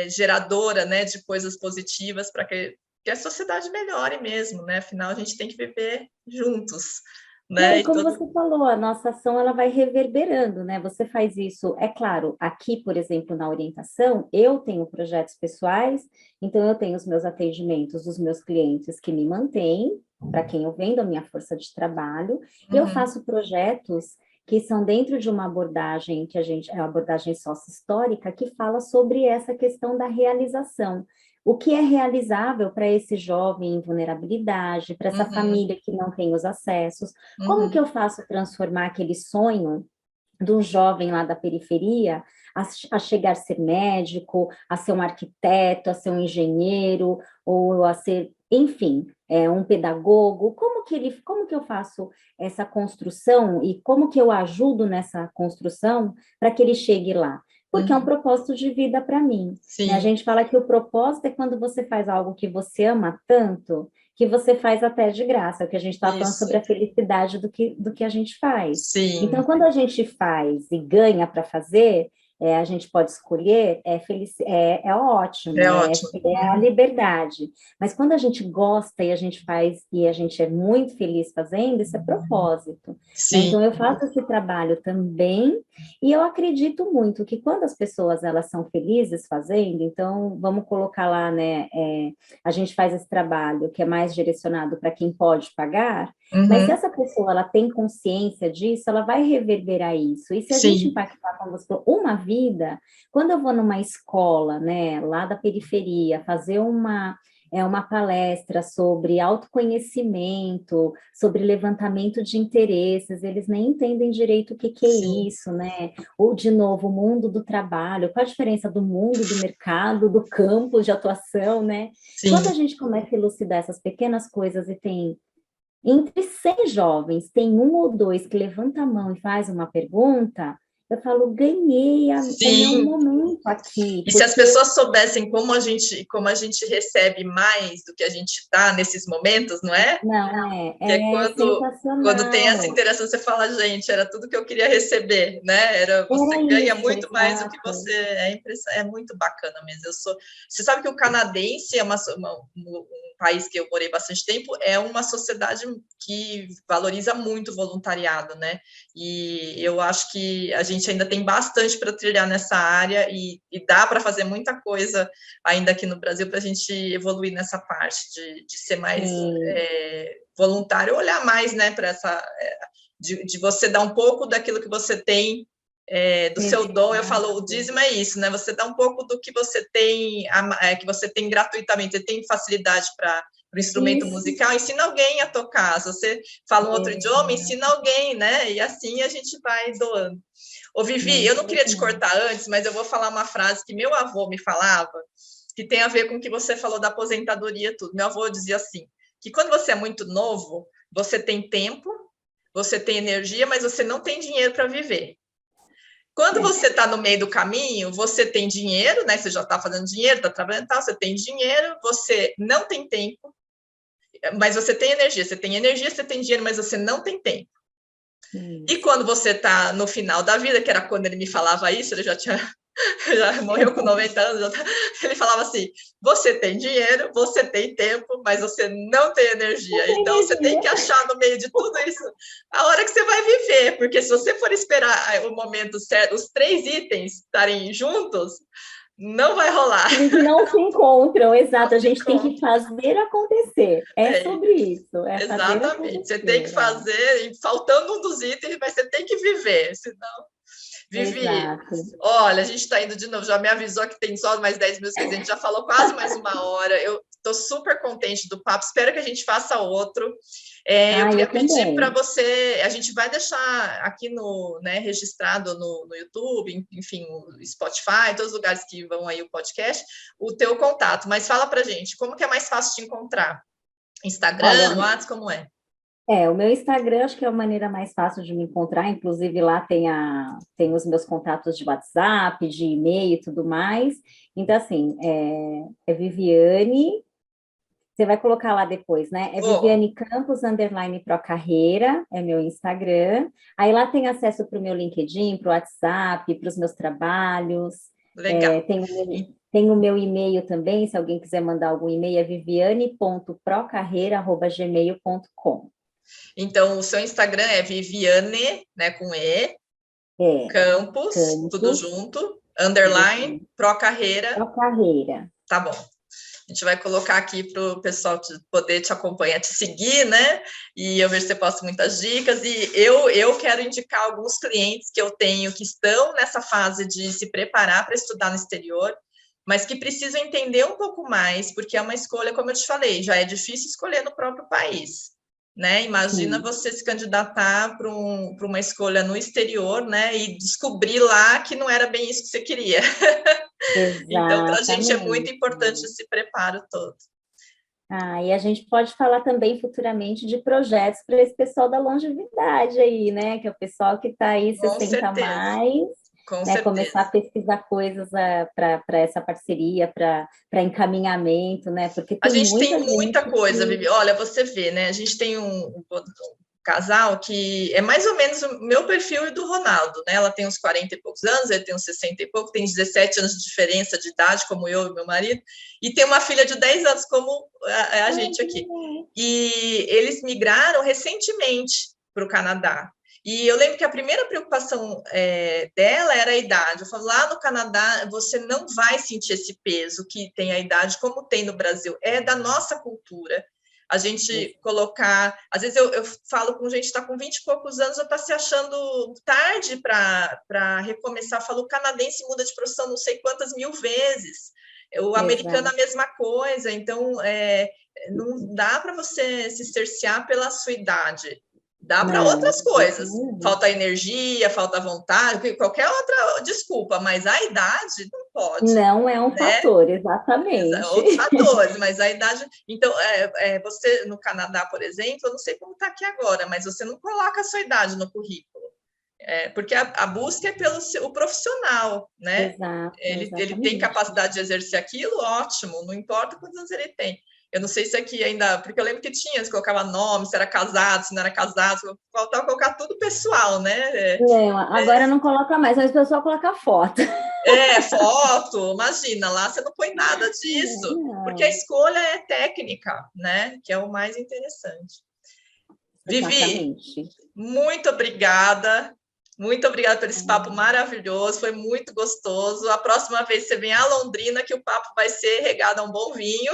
geradora, né, de coisas positivas para que a sociedade melhore mesmo, né? Afinal, a gente tem que viver juntos. Né? E como você falou, a nossa ação ela vai reverberando, né? Você faz isso, é claro, aqui, por exemplo, na orientação, eu tenho projetos pessoais, então eu tenho os meus atendimentos dos meus clientes que me mantêm, para quem eu vendo a minha força de trabalho, e eu faço projetos que são dentro de uma abordagem que é uma abordagem sócio-histórica, que fala sobre essa questão da realização. O que é realizável para esse jovem em vulnerabilidade, para essa família que não tem os acessos? Como que eu faço transformar aquele sonho do jovem lá da periferia a chegar a ser médico, a ser um arquiteto, a ser um engenheiro, ou a ser, enfim, um pedagogo? Como que eu faço essa construção e como que eu ajudo nessa construção para que ele chegue lá? Porque é um propósito de vida para mim. Né? A gente fala que o propósito é quando você faz algo que você ama tanto, que você faz até de graça, o que a gente está falando sobre a felicidade do que a gente faz. Sim. Então, quando a gente faz e ganha para fazer, a gente pode escolher, ótimo, é a liberdade. Mas quando a gente gosta e a gente faz e a gente é muito feliz fazendo, isso é propósito. Né? Então, eu faço esse trabalho também, e eu acredito muito que quando as pessoas elas são felizes fazendo, então vamos colocar lá, né? A gente faz esse trabalho que é mais direcionado para quem pode pagar, mas se essa pessoa ela tem consciência disso, ela vai reverberar isso. E se a gente impactar com uma vida, quando eu vou numa escola, né, lá da periferia, fazer uma palestra sobre autoconhecimento, sobre levantamento de interesses, eles nem entendem direito o que é isso, né? Ou, de novo, o mundo do trabalho, qual a diferença do mundo, do mercado, do campo de atuação, né? Quando a gente começa a elucidar essas pequenas coisas e tem, entre 100 jovens, tem um ou dois que levanta a mão e faz uma pergunta, eu falo, ganhei o meu Sim. momento aqui. E se as pessoas soubessem como a gente recebe mais do que a gente dá nesses momentos, não é? Não, Que é é quando tem essa sensacional. interação, você fala, gente, era tudo que eu queria receber, né? Você Era ganha isso, muito mais do que exato. você é muito bacana mesmo. Você sabe que o canadense é um país que eu morei bastante tempo, é uma sociedade que valoriza muito o voluntariado, né? E eu acho que a gente ainda tem bastante para trilhar nessa área e dá para fazer muita coisa ainda aqui no Brasil para a gente evoluir nessa parte de ser mais voluntário, olhar mais, né, para essa de você dar um pouco daquilo que você tem, do seu dom. Eu falo, o dízimo é isso, né? Você dá um pouco do que você tem, que você tem gratuitamente. Você tem facilidade para o instrumento musical, ensina alguém a tocar. Se você fala um outro idioma, ensina alguém, né? E assim a gente vai doando. Ô, Vivi, eu não queria te cortar antes, mas eu vou falar uma frase que meu avô me falava, que tem a ver com o que você falou da aposentadoria e tudo. Meu avô dizia assim, que quando você é muito novo, você tem tempo, você tem energia, mas você não tem dinheiro para viver. Quando você está no meio do caminho, você tem dinheiro, né? Você já está fazendo dinheiro, está trabalhando, tá, você tem dinheiro, você não tem tempo, mas você tem energia. Você tem energia, você tem dinheiro, mas você não tem tempo. E quando você está no final da vida, que era quando ele me falava isso, ele já morreu com 90 anos, ele falava assim, você tem dinheiro, você tem tempo, mas você não tem energia. Então, você tem que achar no meio de tudo isso a hora que você vai viver, porque se você for esperar o momento certo, os 3 itens estarem juntos, não vai rolar. Eles não se encontram, exato. A gente tem que fazer acontecer. É sobre isso. É fazer Exatamente. Você tem que acontecer. fazer, faltando um dos itens, mas você tem que viver, senão... Vivi, Exato. olha, a gente está indo de novo, já me avisou que tem só mais 10 minutos, a gente já falou quase mais uma hora. Eu estou super contente do papo, espero que a gente faça outro. Eu queria pedir para você, a gente vai deixar aqui no, né, registrado no YouTube, enfim, o Spotify, todos os lugares que vão aí o podcast, o teu contato, mas fala para a gente, como que é mais fácil de encontrar? Instagram, WhatsApp, como é? O meu Instagram acho que é a maneira mais fácil de me encontrar, inclusive lá tem os meus contatos de WhatsApp, de e-mail e tudo mais. Então, assim, é Viviane, você vai colocar lá depois, né? É Viviane Campos, _Procarreira, é meu Instagram. Aí lá tem acesso para o meu LinkedIn, para o WhatsApp, para os meus trabalhos. Legal. Tem o meu e-mail também, se alguém quiser mandar algum e-mail, é viviane.procarreira@gmail.com. Então, o seu Instagram é Viviane, né, com E, Campos, tudo junto, _ Procarreira. Procarreira. Tá bom. A gente vai colocar aqui para o pessoal poder te acompanhar, te seguir, né? E eu vejo que você posta muitas dicas. E eu quero indicar alguns clientes que eu tenho que estão nessa fase de se preparar para estudar no exterior, mas que precisam entender um pouco mais, porque é uma escolha, como eu te falei, já é difícil escolher no próprio país. Né? Imagina você se candidatar para uma escolha no exterior, né? E descobrir lá que não era bem isso que você queria. Então, para a gente é muito importante esse preparo todo. E a gente pode falar também futuramente de projetos para esse pessoal da longevidade aí, né? Que é o pessoal que está aí 60 mais, né? Começar a pesquisar coisas para essa parceria, para encaminhamento, né? Porque a gente tem muita coisa, Vivi. Olha, você vê, né? A gente tem um casal que é mais ou menos o meu perfil e do Ronaldo, né? Ela tem uns 40 e poucos anos, ele tem uns 60 e pouco, tem 17 anos de diferença de idade, como eu e meu marido, e tem uma filha de 10 anos, como a gente aqui. E eles migraram recentemente para o Canadá. E eu lembro que a primeira preocupação dela era a idade. Eu falo, lá no Canadá, você não vai sentir esse peso que tem a idade, como tem no Brasil. É da nossa cultura. A gente colocar... Às vezes eu falo com gente que está com 20 e poucos anos, já está se achando tarde para recomeçar. Eu falo, o canadense muda de profissão não sei quantas mil vezes. O americano, a mesma coisa. Então, não dá para você se cercear pela sua idade. Dá para outras coisas. Falta energia, falta vontade, qualquer outra desculpa, mas a idade não pode. Não é um fator, exatamente. Outros fatores, mas a idade... Então, você no Canadá, por exemplo, eu não sei como está aqui agora, mas você não coloca a sua idade no currículo. Porque a busca é pelo o profissional, né? Exato, Ele tem capacidade de exercer aquilo, ótimo, não importa quantos anos ele tem. Eu não sei se aqui ainda, porque eu lembro que tinha, se colocava nome, se era casado, se não era casado, faltava colocar tudo pessoal, né? Não, agora não coloca mais, mas o pessoal coloca foto. Foto, imagina, lá você não põe nada disso, porque a escolha é técnica, né? Que é o mais interessante. Vivi, Exatamente. muito obrigada. Muito obrigada por esse papo maravilhoso, foi muito gostoso. A próxima vez você vem a Londrina, que o papo vai ser regado a um bom vinho.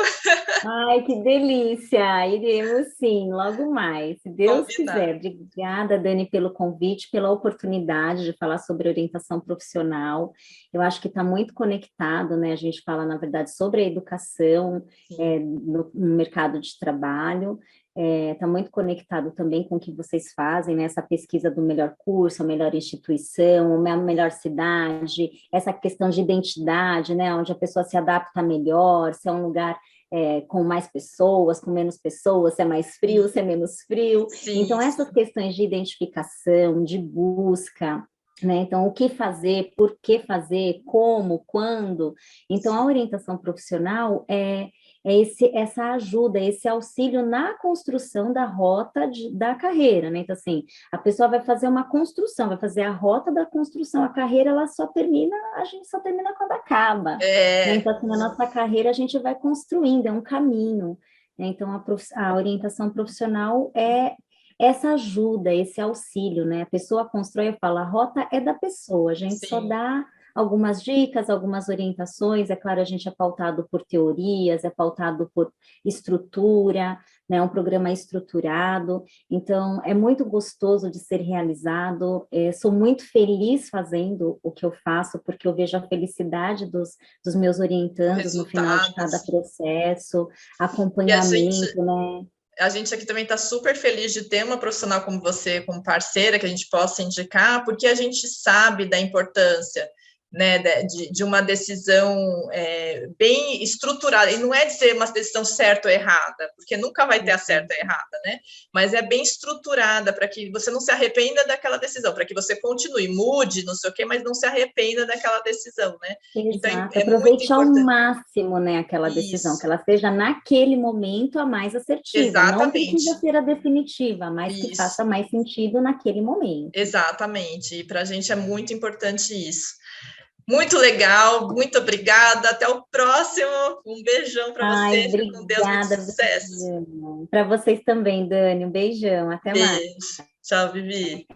Ai, que delícia! Iremos sim, logo mais, se Deus Combinado. quiser. Obrigada, Dani, pelo convite, pela oportunidade de falar sobre orientação profissional. Eu acho que está muito conectado, né? A gente fala, na verdade, sobre a educação no mercado de trabalho. Está muito conectado também com o que vocês fazem, né? Essa pesquisa do melhor curso, a melhor instituição, a melhor cidade, essa questão de identidade, né? Onde a pessoa se adapta melhor, se é um lugar com mais pessoas, com menos pessoas, se é mais frio, se é menos frio. Sim, Então, essas questões de identificação, de busca, né? Então, o que fazer, por que fazer, como, quando. Então, a orientação profissional essa ajuda, esse auxílio na construção da rota da carreira, né? Então, assim, a pessoa vai fazer uma construção, vai fazer a rota da construção, a carreira, a gente só termina quando acaba. Né? Então, assim, na nossa carreira, a gente vai construindo, é um caminho. Né? Então, a orientação profissional é essa ajuda, esse auxílio, né? A pessoa constrói, eu falo, a rota é da pessoa, a gente só sim. dá algumas dicas, algumas orientações, é claro, a gente é pautado por teorias, é pautado por estrutura, né, um programa estruturado, então é muito gostoso de ser realizado, sou muito feliz fazendo o que eu faço, porque eu vejo a felicidade dos meus orientandos no final de cada processo, E acompanhamento, né? a gente aqui também está super feliz de ter uma profissional como você, como parceira, que a gente possa indicar, porque a gente sabe da importância, né, de uma decisão bem estruturada, e não é dizer uma decisão certa ou errada, porque nunca vai ter a certa ou errada, né, mas é bem estruturada para que você não se arrependa daquela decisão, para que você continue, mude, não sei o quê, mas não se arrependa daquela decisão, né. Exato, Então, é muito aproveite ao importante. máximo, né, aquela decisão, que Isso, ela seja naquele momento a mais assertiva, não precisa exatamente. ser a definitiva, mas que Isso. faça mais sentido naquele momento. Exatamente, e para a gente é muito importante isso. Muito legal, muito obrigada, até o próximo. Um beijão para Ai, você, fica com Deus, muito obrigada, sucesso. para vocês também, Dani, um beijão, até mais. Beijo, tchau, Vivi.